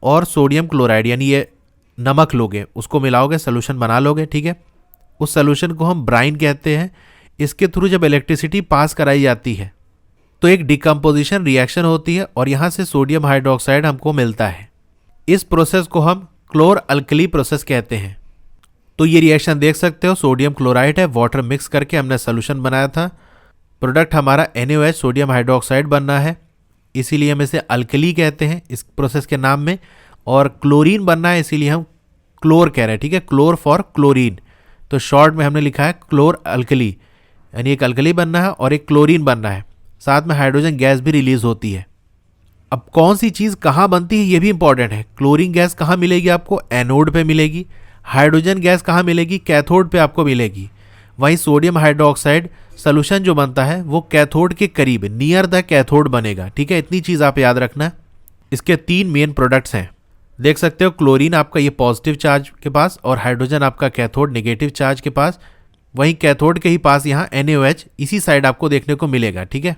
और सोडियम क्लोराइड यानी ये नमक लोगे, उसको मिलाओगे, सोल्यूशन बना लोगे, ठीक है। उस सोल्यूशन को हम ब्राइन कहते हैं। इसके थ्रू जब इलेक्ट्रिसिटी पास कराई जाती है तो एक डिकम्पोजिशन रिएक्शन होती है और यहाँ से सोडियम हाइड्रोक्साइड हमको मिलता है। इस प्रोसेस को हम क्लोर अल्कली प्रोसेस कहते हैं। तो ये रिएक्शन देख सकते हो, सोडियम क्लोराइड है, वाटर मिक्स करके हमने सोल्यूशन बनाया था, प्रोडक्ट हमारा NaOH सोडियम हाइड्रोक्साइड बनना है, इसीलिए हम इसे अल्कली कहते हैं इस प्रोसेस के नाम में। और क्लोरीन बनना है इसीलिए हम क्लोर कह रहे हैं, ठीक है, क्लोर फॉर क्लोरीन। तो शॉर्ट में हमने लिखा है क्लोर अल्कली, यानी एक अल्कली बनना है और एक क्लोरीन बनना है, साथ में हाइड्रोजन गैस भी रिलीज होती है। अब कौन सी चीज़ कहाँ बनती है ये भी इंपॉर्टेंट है। क्लोरीन गैस कहाँ मिलेगी आपको? एनोड पे मिलेगी। हाइड्रोजन गैस कहाँ मिलेगी? कैथोड पे आपको मिलेगी। वहीं सोडियम हाइड्रोक्साइड सोल्यूशन जो बनता है वो कैथोड के करीब, नियर द कैथोड बनेगा, ठीक है, इतनी चीज़ आप याद रखना। इसके 3 मेन प्रोडक्ट्स हैं, देख सकते हो, क्लोरीन आपका ये पॉजिटिव चार्ज के पास और हाइड्रोजन आपका कैथोड नेगेटिव चार्ज के पास। वहीं कैथोड के ही पास यहाँ NaOH इसी साइड आपको देखने को मिलेगा, ठीक है।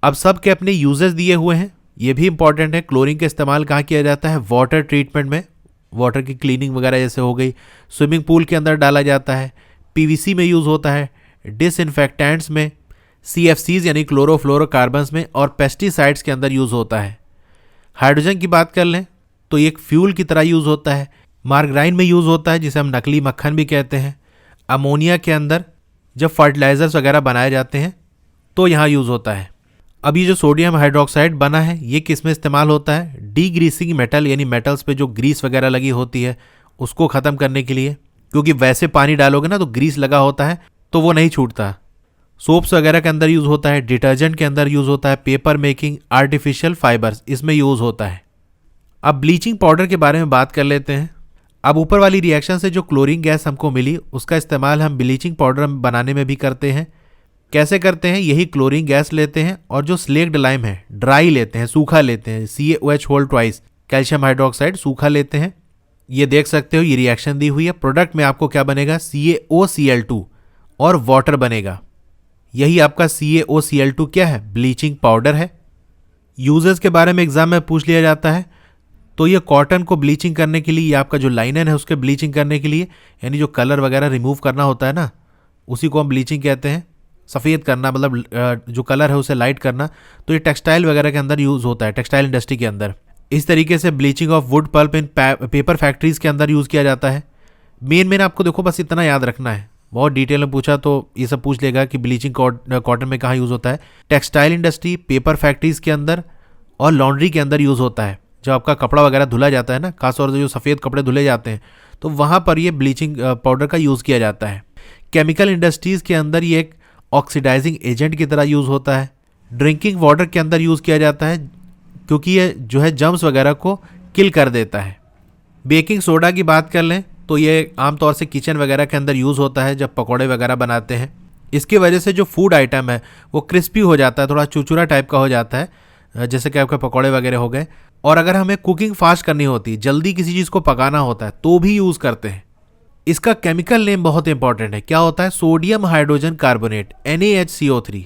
अब सब के अपने यूजेस दिए हुए हैं, ये भी इंपॉर्टेंट है। क्लोरीन का इस्तेमाल कहाँ किया जाता है? वाटर ट्रीटमेंट में, वाटर की क्लीनिंग वगैरह जैसे हो गई, स्विमिंग पूल के अंदर डाला जाता है, PVC में यूज़ होता है, डिसइंफेक्टेंट्स में, CFCs यानी क्लोरोफ्लोरोकार्बन्स में, और पेस्टिसाइड्स के अंदर यूज़ होता है। हाइड्रोजन की बात कर लें तो ये एक फ्यूल की तरह यूज़ होता है, मार्गराइन में यूज़ होता है जिसे हम नकली मक्खन भी कहते हैं। अमोनिया के अंदर जब फर्टिलाइजर्स वगैरह बनाए जाते हैं तो यहाँ यूज़ होता है। अब ये जो सोडियम हाइड्रोक्साइड बना है ये किस में इस्तेमाल होता है? डीग्रीसिंग मेटल, यानी मेटल्स पे जो ग्रीस वगैरह लगी होती है उसको ख़त्म करने के लिए, क्योंकि वैसे पानी डालोगे ना तो ग्रीस लगा होता है तो वो नहीं छूटता। सोप्स वगैरह के अंदर यूज़ होता है, डिटर्जेंट के अंदर यूज़ होता है, पेपर मेकिंग, आर्टिफिशियल फाइबर्स इसमें यूज़ होता है। अब ब्लीचिंग पाउडर के बारे में बात कर लेते हैं। अब ऊपर वाली रिएक्शन से जो क्लोरीन गैस हमको मिली उसका इस्तेमाल हम ब्लीचिंग पाउडर बनाने में भी करते हैं। कैसे करते हैं? यही क्लोरीन गैस लेते हैं और जो स्लेक्ड लाइम है ड्राई लेते हैं, सूखा लेते हैं, CaOH whole twice calcium hydroxide सूखा लेते हैं। ये देख सकते हो ये रिएक्शन दी हुई है। प्रोडक्ट में आपको क्या बनेगा? CaOCl2 और वाटर बनेगा। यही आपका CaOCl2 क्या है? ब्लीचिंग पाउडर है। यूजेस के बारे में एग्जाम में पूछ लिया जाता है। तो ये कॉटन को ब्लीचिंग करने के लिए, ये आपका जो लाइनन है उसके ब्लीचिंग करने के लिए, यानी जो कलर वगैरह रिमूव करना होता है ना, उसी को हम ब्लीचिंग कहते हैं। सफ़ेद करना मतलब जो कलर है उसे लाइट करना। तो ये टेक्सटाइल वगैरह के अंदर यूज़ होता है, टेक्सटाइल इंडस्ट्री के अंदर। इस तरीके से bleaching of wood pulp in paper factories के अंदर यूज़ किया जाता है। मेन आपको देखो बस इतना याद रखना है। बहुत डिटेल में पूछा तो ये सब पूछ लेगा कि ब्लीचिंग कॉटन में कहाँ यूज़ होता है। टेक्सटाइल इंडस्ट्री, पेपर फैक्ट्रीज़ के अंदर और लॉन्ड्री के अंदर यूज़ होता है। जब आपका कपड़ा वगैरह धुला जाता है ना, खासतौर से जो सफ़ेद कपड़े धुले जाते हैं, तो वहाँ पर ये ब्लीचिंग पाउडर का यूज़ किया जाता है। केमिकल इंडस्ट्रीज़ के अंदर ये एक ऑक्सीडाइजिंग एजेंट की तरह यूज़ होता है। ड्रिंकिंग वाटर के अंदर यूज़ किया जाता है क्योंकि ये जो है जर्म्स वगैरह को किल कर देता है। बेकिंग सोडा की बात कर लें तो ये आमतौर से किचन वगैरह के अंदर यूज़ होता है जब पकौड़े वगैरह बनाते हैं। इसकी वजह से जो फूड आइटम है वो क्रिस्पी हो जाता है, थोड़ा चुरचुरा टाइप का हो जाता है, जैसे कि आपके पकौड़े वगैरह हो गए। और अगर हमें कुकिंग फास्ट करनी होती है, जल्दी किसी चीज़ को पकाना होता है, तो भी यूज़ करते हैं। इसका केमिकल नेम बहुत इंपॉर्टेंट है। क्या होता है? Sodium hydrogen carbonate, NaHCO3।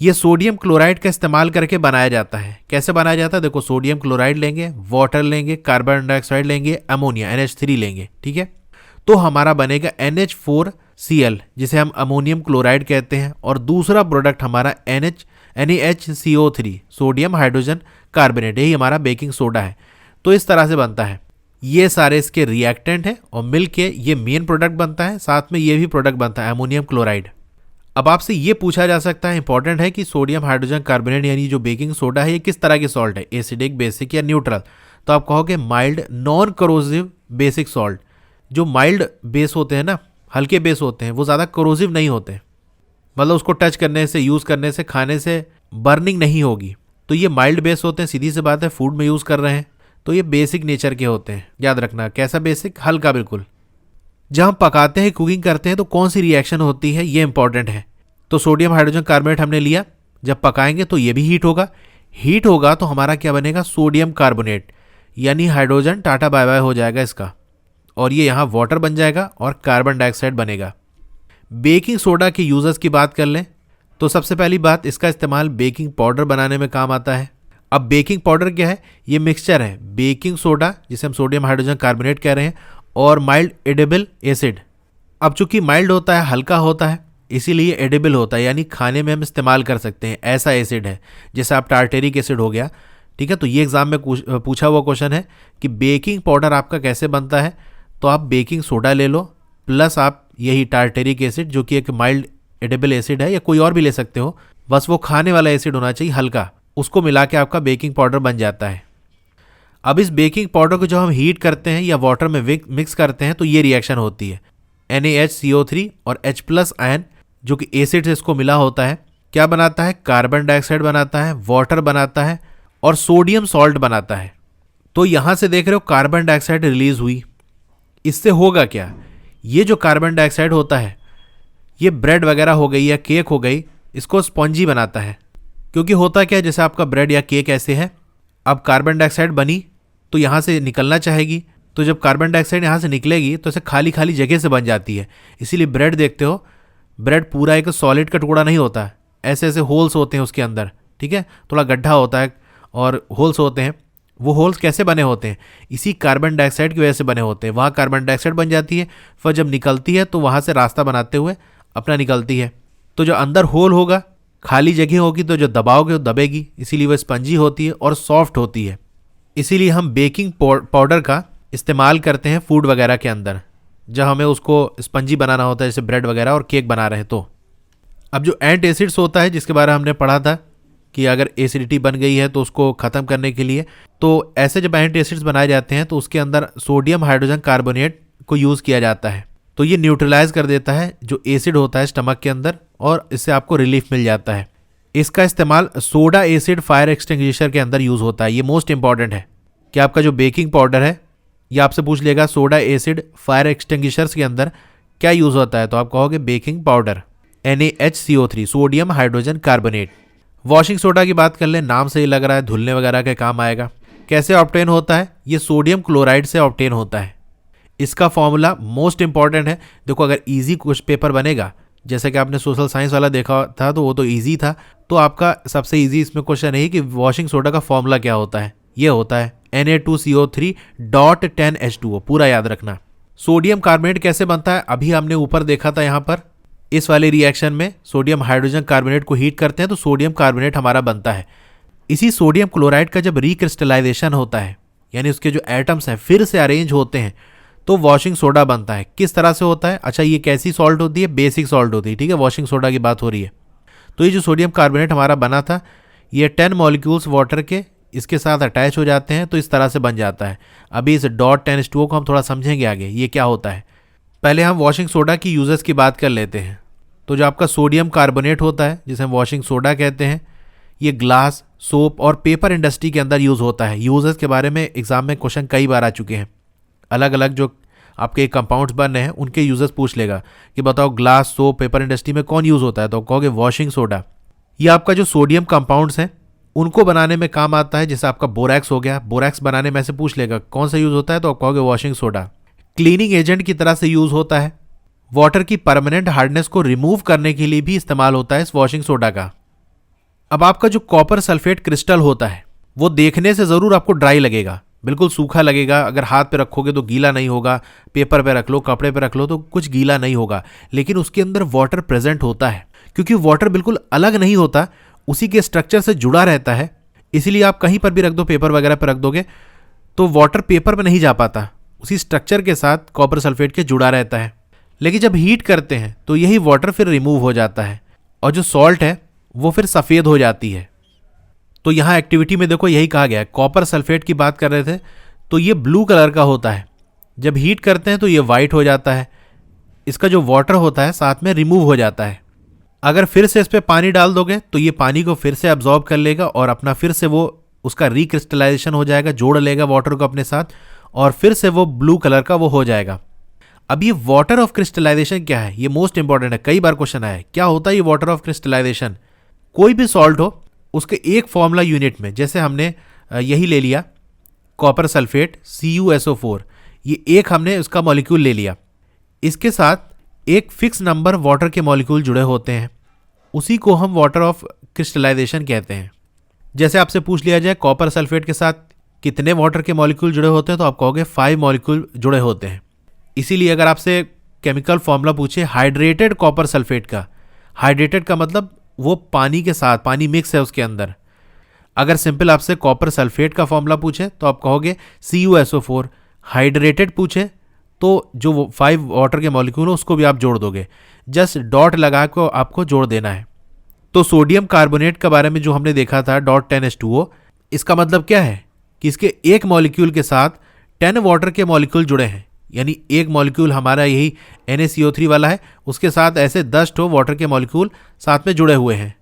ये सोडियम क्लोराइड का इस्तेमाल करके बनाया जाता है। कैसे बनाया जाता है? देखो, सोडियम क्लोराइड लेंगे, वाटर लेंगे, कार्बन डाइऑक्साइड लेंगे, अमोनिया NH3 लेंगे, ठीक है। तो हमारा बनेगा NH4Cl, जिसे हम अमोनियम क्लोराइड कहते हैं। और दूसरा प्रोडक्ट हमारा NaHCO3, सोडियम हाइड्रोजन कार्बोनेट, यही हमारा बेकिंग सोडा है। तो इस तरह से बनता है। ये सारे इसके रिएक्टेंट हैं और मिलके ये मेन प्रोडक्ट बनता है। साथ में ये भी प्रोडक्ट बनता है अमोनियम क्लोराइड। अब आपसे ये पूछा जा सकता है, इंपॉर्टेंट है, कि सोडियम हाइड्रोजन कार्बोनेट यानी जो बेकिंग सोडा है ये किस तरह की सॉल्ट है? एसिडिक, बेसिक या न्यूट्रल? तो आप कहोगे mild non corrosive basic salt. जो माइल्ड बेस होते हैं ना, हल्के बेस होते हैं, वो ज़्यादा करोसिव नहीं होते, मतलब उसको टच करने से, यूज़ करने से, खाने से बर्निंग नहीं होगी। तो ये माइल्ड बेस होते हैं। सीधी सी बात है, फूड में यूज़ कर रहे हैं तो ये बेसिक नेचर के होते हैं। याद रखना, कैसा बेसिक? हल्का बिल्कुल। जब हम पकाते हैं, कुकिंग करते हैं, तो कौन सी रिएक्शन होती है ये इंपॉर्टेंट है। तो सोडियम हाइड्रोजन कार्बोनेट हमने लिया, जब पकाएंगे तो ये भी हीट होगा। हीट होगा तो हमारा क्या बनेगा? सोडियम कार्बोनेट, यानी हाइड्रोजन टाटा बाय बाय हो जाएगा इसका, और ये यहाँ वाटर बन जाएगा और कार्बन डाइऑक्साइड बनेगा। बेकिंग सोडा के यूजर्स की बात कर लें तो सबसे पहली बात, इसका इस्तेमाल बेकिंग पाउडर बनाने में काम आता है। अब बेकिंग पाउडर क्या है? ये मिक्सचर है बेकिंग सोडा, जिसे हम सोडियम हाइड्रोजन कार्बोनेट कह रहे हैं, और माइल्ड एडिबल एसिड। अब चूंकि माइल्ड होता है, हल्का होता है, इसीलिए एडिबल होता है, यानी खाने में हम इस्तेमाल कर सकते हैं। ऐसा एसिड है, जैसे आप टार्टेरिक एसिड हो गया, ठीक है। तो ये एग्जाम में पूछा हुआ क्वेश्चन है कि बेकिंग पाउडर आपका कैसे बनता है। तो आप बेकिंग सोडा ले लो, प्लस आप यही टार्टेरिक एसिड, जो कि एक माइल्ड एडिबल एसिड है, या कोई और भी ले सकते हो, बस वो खाने वाला एसिड होना चाहिए, हल्का, उसको मिला के आपका बेकिंग पाउडर बन जाता है। अब इस बेकिंग पाउडर को जब हम हीट करते हैं या वाटर में मिक्स करते हैं तो ये रिएक्शन होती है। NaHCO3 और H+ आयन, जो कि एसिड से इसको मिला होता है, क्या बनाता है? कार्बन डाइऑक्साइड बनाता है, वाटर बनाता है और सोडियम सॉल्ट बनाता है। तो यहाँ से देख रहे हो कार्बन डाइऑक्साइड रिलीज हुई। इससे होगा क्या? ये जो कार्बन डाइऑक्साइड होता है, ये ब्रेड वगैरह हो गई या केक हो गई, इसको स्पॉन्जी बनाता है। क्योंकि होता क्या है, जैसे आपका ब्रेड या केक ऐसे है, अब कार्बन डाइऑक्साइड बनी तो यहाँ से निकलना चाहेगी, तो जब कार्बन डाइऑक्साइड यहाँ से निकलेगी तो इसे खाली खाली जगह से बन जाती है। इसीलिए ब्रेड देखते हो, ब्रेड पूरा एक सॉलिड का टुकड़ा नहीं होता, ऐसे ऐसे होल्स होते हैं उसके अंदर, ठीक है, थोड़ा गड्ढा होता है और होल्स होते हैं। वो होल्स कैसे बने होते हैं? इसी कार्बन डाइऑक्साइड की वजह से बने होते हैं। वहाँ कार्बन डाइऑक्साइड बन जाती है, फिर जब निकलती है तो वहाँ से रास्ता बनाते हुए अपना निकलती है। तो जो अंदर होल होगा, खाली जगह होगी, तो जो दबाओगे वो दबेगी, इसीलिए वो स्पंजी होती है और सॉफ्ट होती है। इसीलिए हम बेकिंग पाउडर का इस्तेमाल करते हैं फूड वगैरह के अंदर, जब हमें उसको स्पंजी बनाना होता है, जैसे ब्रेड वगैरह और केक बना रहे हैं। तो अब जो एंट एसिड्स होता है, जिसके बारे में हमने पढ़ा था कि अगर एसिडिटी बन गई है तो उसको ख़त्म करने के लिए, तो ऐसे जब एंटी एसिड्स बनाए जाते हैं तो उसके अंदर सोडियम हाइड्रोजन कार्बोनेट को यूज़ किया जाता है। तो ये न्यूट्रलाइज कर देता है जो एसिड होता है स्टमक के अंदर, और इससे आपको रिलीफ मिल जाता है। इसका इस्तेमाल सोडा एसिड फायर एक्सटिंग्विशर के अंदर यूज़ होता है। ये मोस्ट इंपॉर्टेंट है कि आपका जो बेकिंग पाउडर है या आपसे पूछ लेगा सोडा एसिड फायर एक्सटिंग्विशर्स के अंदर क्या यूज़ होता है, तो आप कहोगे baking powder, NaHCO3 sodium hydrogen carbonate. Washing soda की बात कर ले, नाम से ही लग रहा है धुलने वगैरह के काम आएगा। कैसे ऑब्टेन होता है, ये सोडियम क्लोराइड से ऑब्टेन होता है। इसका फॉर्मूला मोस्ट इंपॉर्टेंट है। देखो अगर इजी कुछ पेपर बनेगा, जैसे कि आपने सोशल साइंस वाला देखा था तो वो तो इजी था, तो आपका सबसे इजी इसमें क्वेश्चन है कि वॉशिंग सोडा का फॉर्मूला क्या होता है। ये होता है Na2CO3.10H2O, पूरा याद रखना। सोडियम कार्बोनेट कैसे बनता है, अभी हमने ऊपर देखा था। यहाँ पर इस वाले रिएक्शन में सोडियम हाइड्रोजन कार्बोनेट को हीट करते हैं तो सोडियम कार्बोनेट हमारा बनता है। इसी सोडियम क्लोराइड का जब रिक्रिस्टलाइजेशन होता है, यानी उसके जो एटम्स हैं फिर से अरेंज होते हैं, तो वॉशिंग सोडा बनता है। किस तरह से होता है, अच्छा ये कैसी सॉल्ट होती है, बेसिक सॉल्ट होती है, ठीक है, वॉशिंग सोडा की बात हो रही है। तो ये जो सोडियम कार्बोनेट हमारा बना था, ये 10 मॉलिक्यूल्स वाटर के इसके साथ अटैच हो जाते हैं, तो इस तरह से बन जाता है। अभी इस .10H2O को हम थोड़ा समझेंगे आगे ये क्या होता है। पहले हम वॉशिंग सोडा की यूजेस की बात कर लेते हैं। तो जो आपका सोडियम कार्बोनेट होता है, जिसे हम वॉशिंग सोडा कहते हैं, ये ग्लास, सोप और पेपर इंडस्ट्री के अंदर यूज़ होता है। यूजेस के बारे में एग्जाम में क्वेश्चन कई बार आ चुके हैं। अलग अलग जो आपके कंपाउंड्स बन रहे हैं उनके यूजेस पूछ लेगा कि बताओ ग्लास, सोप, पेपर इंडस्ट्री में कौन यूज़ होता है, तो कहोगे वॉशिंग सोडा। ये आपका जो सोडियम कंपाउंड्स हैं उनको बनाने में काम आता है, जैसे आपका बोरैक्स हो गया, बोरैक्स बनाने में से पूछ लेगा कौन सा यूज़ होता है, तो आप कहोगे वॉशिंग सोडा। क्लीनिंग एजेंट की तरह से यूज़ होता है। वाटर की परमानेंट हार्डनेस को रिमूव करने के लिए भी इस्तेमाल होता है इस वॉशिंग सोडा का। अब आपका जो कॉपर सल्फेट क्रिस्टल होता है वो देखने से ज़रूर आपको ड्राई लगेगा, बिल्कुल सूखा लगेगा। अगर हाथ पे रखोगे तो गीला नहीं होगा, पेपर पे रख लो, कपड़े पे रख लो तो कुछ गीला नहीं होगा, लेकिन उसके अंदर वाटर प्रेजेंट होता है। क्योंकि वाटर बिल्कुल अलग नहीं होता, उसी के स्ट्रक्चर से जुड़ा रहता है, इसीलिए आप कहीं पर भी रख दो, पेपर वगैरह पर रख दोगे तो वाटर पेपर पर नहीं जा पाता, उसी स्ट्रक्चर के साथ कॉपर सल्फेट के जुड़ा रहता है। लेकिन जब हीट करते हैं तो यही वाटर फिर रिमूव हो जाता है और जो सॉल्ट है वो फिर सफ़ेद हो जाती है। तो यहाँ एक्टिविटी में देखो यही कहा गया है, कॉपर सल्फेट की बात कर रहे थे तो ये ब्लू कलर का होता है, जब हीट करते हैं तो ये वाइट हो जाता है। इसका जो वाटर होता है साथ में रिमूव हो जाता है। अगर फिर से इस पर पानी डाल दोगे तो ये पानी को फिर से अब्जॉर्ब कर लेगा और अपना फिर से वो उसका रिक्रिस्टलाइजेशन हो जाएगा, जोड़ लेगा वाटर को अपने साथ और फिर से वो ब्लू कलर का वो हो जाएगा। अब ये वाटर ऑफ क्रिस्टलाइजेशन क्या है, ये मोस्ट इंपॉर्टेंट है, कई बार क्वेश्चन आया है क्या होता है ये वाटर ऑफ क्रिस्टलाइजेशन। कोई भी सॉल्ट हो उसके एक फॉर्मूला यूनिट में, जैसे हमने यही ले लिया कॉपर सल्फेट CuSO4, ये एक हमने उसका मॉलिक्यूल ले लिया, इसके साथ एक फिक्स नंबर वाटर के मॉलिक्यूल जुड़े होते हैं, उसी को हम वाटर ऑफ क्रिस्टलाइजेशन कहते हैं। जैसे आपसे पूछ लिया जाए कॉपर सल्फेट के साथ कितने वाटर के मॉलिक्यूल जुड़े होते हैं, तो आप कहोगे 5 मॉलिक्यूल जुड़े होते हैं। इसीलिए अगर आपसे केमिकल फॉर्मूला पूछे हाइड्रेटेड कॉपर सल्फेट का, हाइड्रेटेड का मतलब वो पानी के साथ, पानी मिक्स है उसके अंदर। अगर सिंपल आपसे कॉपर सल्फेट का फॉर्मूला पूछे तो आप कहोगे CuSO4। हाइड्रेटेड पूछे तो जो 5 वाटर के मॉलिक्यूल हो उसको भी आप जोड़ दोगे, जस्ट डॉट लगा को आपको जोड़ देना है। तो सोडियम कार्बोनेट के बारे में जो हमने देखा था .10H2O, इसका मतलब क्या है कि इसके एक मॉलिक्यूल के साथ 10 वाटर के मॉलिक्यूल जुड़े हैं, यानी एक मॉलिक्यूल हमारा यही NaCO3 वाला है, उसके साथ ऐसे 10 वाटर के मॉलिक्यूल साथ में जुड़े हुए हैं।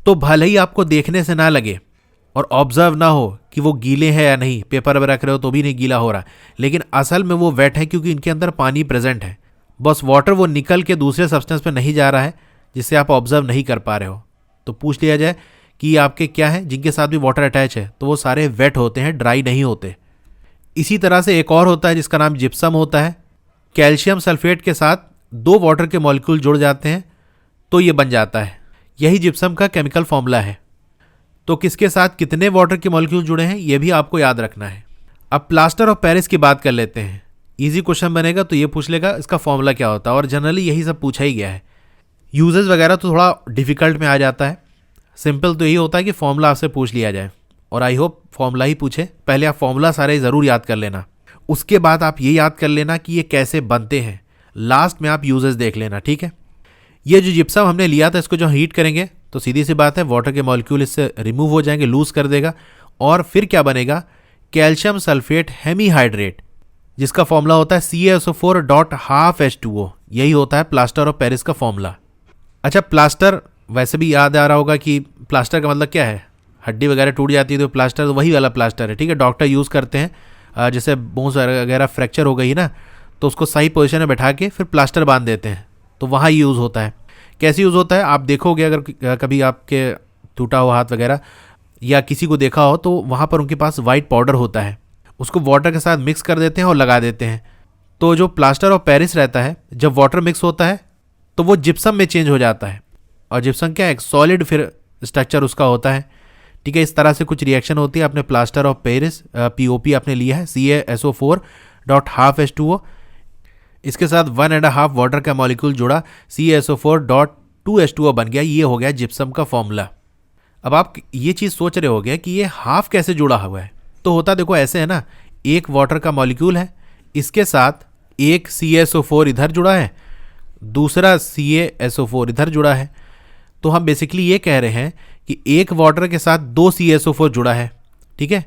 तो भले ही आपको देखने से ना लगे और ऑब्जर्व ना हो कि वो गीले हैं या नहीं, पेपर पर रख रहे हो तो भी नहीं गीला हो रहा, लेकिन असल में वो वेट है क्योंकि इनके अंदर पानी प्रेजेंट है। बस वाटर वो निकल के दूसरे सब्सटेंस पे नहीं जा रहा है जिससे आप ऑब्जर्व नहीं कर पा रहे हो। तो पूछ लिया जाए कि ये आपके क्या है जिनके साथ भी वाटर अटैच है, तो वो सारे वेट होते हैं, ड्राई नहीं होते। इसी तरह से एक और होता है जिसका नाम जिप्सम होता है। कैल्शियम सल्फेट के साथ 2 वाटर के मॉलिक्यूल जुड़ जाते हैं तो ये बन जाता है, यही जिप्सम का केमिकल फॉर्मूला है। तो किसके साथ कितने वाटर के मॉलिक्यूल जुड़े हैं ये भी आपको याद रखना है। अब प्लास्टर ऑफ पेरिस की बात कर लेते हैं। इजी क्वेश्चन बनेगा तो ये पूछ लेगा इसका फॉर्मूला क्या होता है, और जनरली यही सब पूछा ही गया है। यूजेस वगैरह तो थोड़ा डिफिकल्ट में आ जाता है, सिंपल तो यही होता है कि फॉर्मूला आपसे पूछ लिया जाए, और आई होप फॉर्मूला ही पूछे। पहले आप फॉर्मूला सारे ज़रूर याद कर लेना, उसके बाद आप ये याद कर लेना कि ये कैसे बनते हैं, लास्ट में आप यूजेस देख लेना, ठीक है। ये जो जिप्सम हमने लिया था इसको जो हीट करेंगे तो सीधी सी बात है वाटर के मॉलिक्यूल इससे रिमूव हो जाएंगे, लूज कर देगा, और फिर क्या बनेगा कैल्शियम सल्फेट हेमीहाइड्रेट, जिसका फॉर्मूला होता है CaSO4.12H2O। यही होता है प्लास्टर ऑफ पेरिस का फॉर्मूला। अच्छा, प्लास्टर वैसे भी याद आ रहा होगा कि प्लास्टर का मतलब क्या है, हड्डी वगैरह टूट जाती है तो प्लास्टर तो वही वाला प्लास्टर है, ठीक है, डॉक्टर यूज़ करते हैं जैसे बोन्स वगैरह फ्रैक्चर हो गई ना, तो उसको सही पोजीशन में बैठा के फिर प्लास्टर बांध देते हैं, तो वहाँ यूज़ होता है। कैसे यूज़ होता है आप देखोगे, अगर कभी आपके टूटा हुआ हाथ वगैरह या किसी को देखा हो, तो वहाँ पर उनके पास वाइट पाउडर होता है, उसको वाटर के साथ मिक्स कर देते हैं और लगा देते हैं। तो जो प्लास्टर ऑफ पेरिस रहता है, जब वाटर मिक्स होता है तो वो जिप्सम में चेंज हो जाता है, और जिप्सम क्या है, एक सॉलिड फिर स्ट्रक्चर उसका होता है। ठीक है, इस तरह से कुछ रिएक्शन होती है। आपने प्लास्टर ऑफ पेरिस POP आपने लिया है, CaSO4.12H2O, इसके साथ 1.5 वाटर का मॉलिक्यूल जुड़ा, CaSO4.2H2O बन गया। ये हो गया जिप्सम का फॉर्मूला। अब आप ये चीज़ सोच रहे होगे कि ये हाफ कैसे जुड़ा हुआ है। तो होता देखो ऐसे है ना, एक वाटर का मॉलिक्यूल है, इसके साथ एक CaSO4 इधर जुड़ा है, दूसरा CaSO4 इधर जुड़ा है। तो हम बेसिकली ये कह रहे हैं कि एक वाटर के साथ 2 CaSO4 जुड़ा है। ठीक है,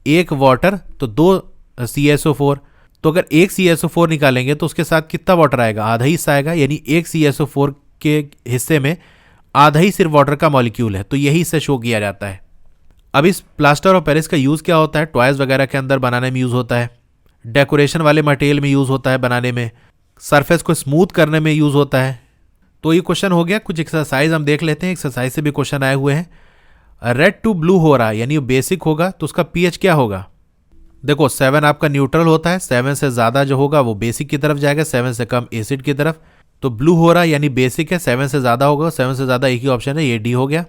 एक वाटर तो 2 CaSO4, तो अगर एक CaSO4 निकालेंगे तो उसके साथ कितना वाटर आएगा, आधा ही हिस्सा आएगा, यानी एक CaSO4 के हिस्से में आधा ही सिर्फ वाटर का मॉलिक्यूल है। तो यही इससे शो किया जाता है। अब इस प्लास्टर ऑफ पेरिस का यूज़ क्या होता है, टॉयज़ वगैरह के अंदर बनाने में यूज़ होता है, डेकोरेशन वाले मटेरियल में यूज़ होता है बनाने में, सरफेस को स्मूथ करने में यूज़ होता है। तो ये क्वेश्चन हो गया। कुछ एक्सरसाइज हम देख लेते हैं, एक्सरसाइज से भी क्वेश्चन आए हुए हैं। रेड टू ब्लू हो रहा है, यानी बेसिक होगा, तो उसका pH क्या होगा। देखो 7 आपका न्यूट्रल होता है, 7 से ज़्यादा जो होगा वो बेसिक की तरफ जाएगा, 7 से कम एसिड की तरफ। तो ब्लू हो रहा है यानी बेसिक है, 7 से ज़्यादा होगा, 7 से ज़्यादा एक ही ऑप्शन है, ये D हो गया।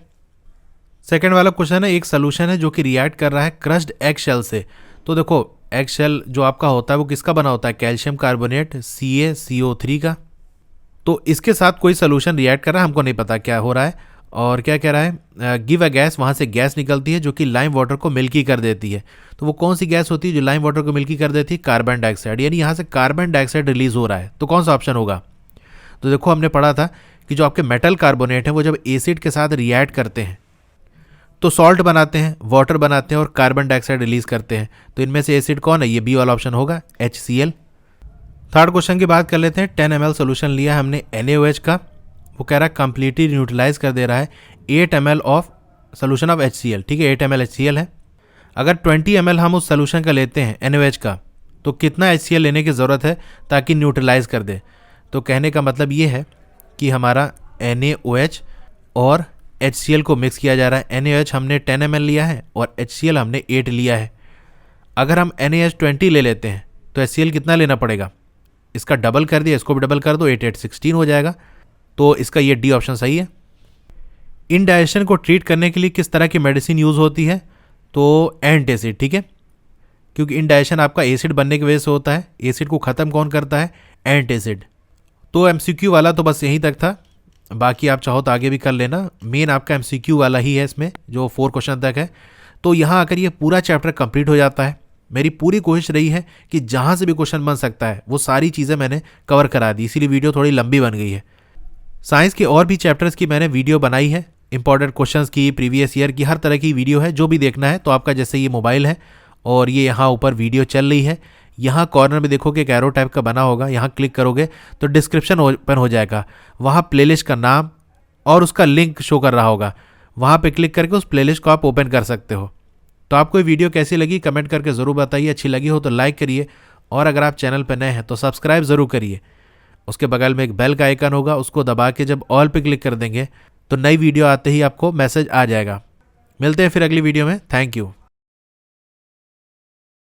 सेकेंड वाला क्वेश्चन है, एक सोल्यूशन है जो कि रिएक्ट कर रहा है क्रश्ड एग शेल से। तो देखो एग शेल जो आपका होता है वो किसका बना होता है, कैल्शियम कार्बोनेट CaCO3 का। तो इसके साथ कोई सोल्यूशन रिएक्ट कर रहा है, हमको नहीं पता क्या हो रहा है। और क्या कह रहा है, गिव अ गैस, वहाँ से गैस निकलती है जो कि लाइम वाटर को मिल्की कर देती है। तो वो कौन सी गैस होती है जो लाइम वाटर को मिल्की कर देती है, कार्बन डाइऑक्साइड, यानी यहाँ से कार्बन डाइऑक्साइड रिलीज हो रहा है। तो कौन सा ऑप्शन होगा। तो देखो हमने पढ़ा था कि जो आपके मेटल कार्बोनेट हैं वो जब एसिड के साथ रिएक्ट करते हैं तो सॉल्ट बनाते हैं, वाटर बनाते हैं और कार्बन डाइऑक्साइड रिलीज करते हैं। तो इनमें से एसिड कौन है, ये B वाला ऑप्शन होगा, HCl। थर्ड क्वेश्चन की बात कर लेते हैं। 10 ml सोल्यूशन लिया है हमने NaOH का, वो कह रहा है कंप्लीटली न्यूट्रलाइज कर दे रहा है 8 ml of solution of HCl। ठीक है, 8 ml HCl है। अगर 20 ml हम उस सोल्यूशन का लेते हैं NaOH का, तो कितना HCl लेने की ज़रूरत है ताकि न्यूट्रलाइज कर दे। तो कहने का मतलब ये है कि हमारा NaOH और HCl को मिक्स किया जा रहा है। NaOH हमने 10 ml लिया है और HCl हमने 8 लिया है। अगर हम NaOH 20 ले लेते हैं तो HCl कितना लेना पड़ेगा, इसका डबल कर दिया, इसको भी डबल कर दो, 8 8 16 हो जाएगा। तो इसका ये D ऑप्शन सही है। इनडाइजेशन को ट्रीट करने के लिए किस तरह की मेडिसिन यूज़ होती है, तो एंटासिड। ठीक है, क्योंकि इनडाइजेशन आपका एसिड बनने की वजह से होता है, एसिड को ख़त्म कौन करता है, एंटासिड। तो MCQ वाला तो बस यहीं तक था, बाकी आप चाहो तो आगे भी कर लेना। मेन आपका MCQ वाला ही है इसमें, जो 4 क्वेश्चन तक है। तो यहाँ आकर ये पूरा चैप्टर कंप्लीट हो जाता है। मेरी पूरी कोशिश रही है कि जहाँ से भी क्वेश्चन बन सकता है वो सारी चीज़ें मैंने कवर करा दी, इसीलिए वीडियो थोड़ी लंबी बन गई है। साइंस के और भी चैप्टर्स की मैंने वीडियो बनाई है, इंपॉर्टेंट क्वेश्चंस की, प्रीवियस ईयर की, हर तरह की वीडियो है। जो भी देखना है तो आपका जैसे ये मोबाइल है और ये यहाँ ऊपर वीडियो चल रही है, यहाँ कॉर्नर में देखोगे एक एरो टाइप का बना होगा, यहाँ क्लिक करोगे तो डिस्क्रिप्शन ओपन हो जाएगा, वहाँ प्लेलिस्ट का नाम और उसका लिंक शो कर रहा होगा, वहाँ पे क्लिक करके उस प्लेलिस्ट को आप ओपन कर सकते हो। तो आपको ये वीडियो कैसी लगी कमेंट करके ज़रूर बताइए, अच्छी लगी हो तो लाइक करिए, और अगर आप चैनल पर नए हैं तो सब्सक्राइब ज़रूर करिए। उसके बगल में एक बेल का आइकन होगा, उसको दबा के जब ऑल पे क्लिक कर देंगे तो नई वीडियो आते ही आपको मैसेज आ जाएगा। मिलते हैं फिर अगली वीडियो में। Thank you.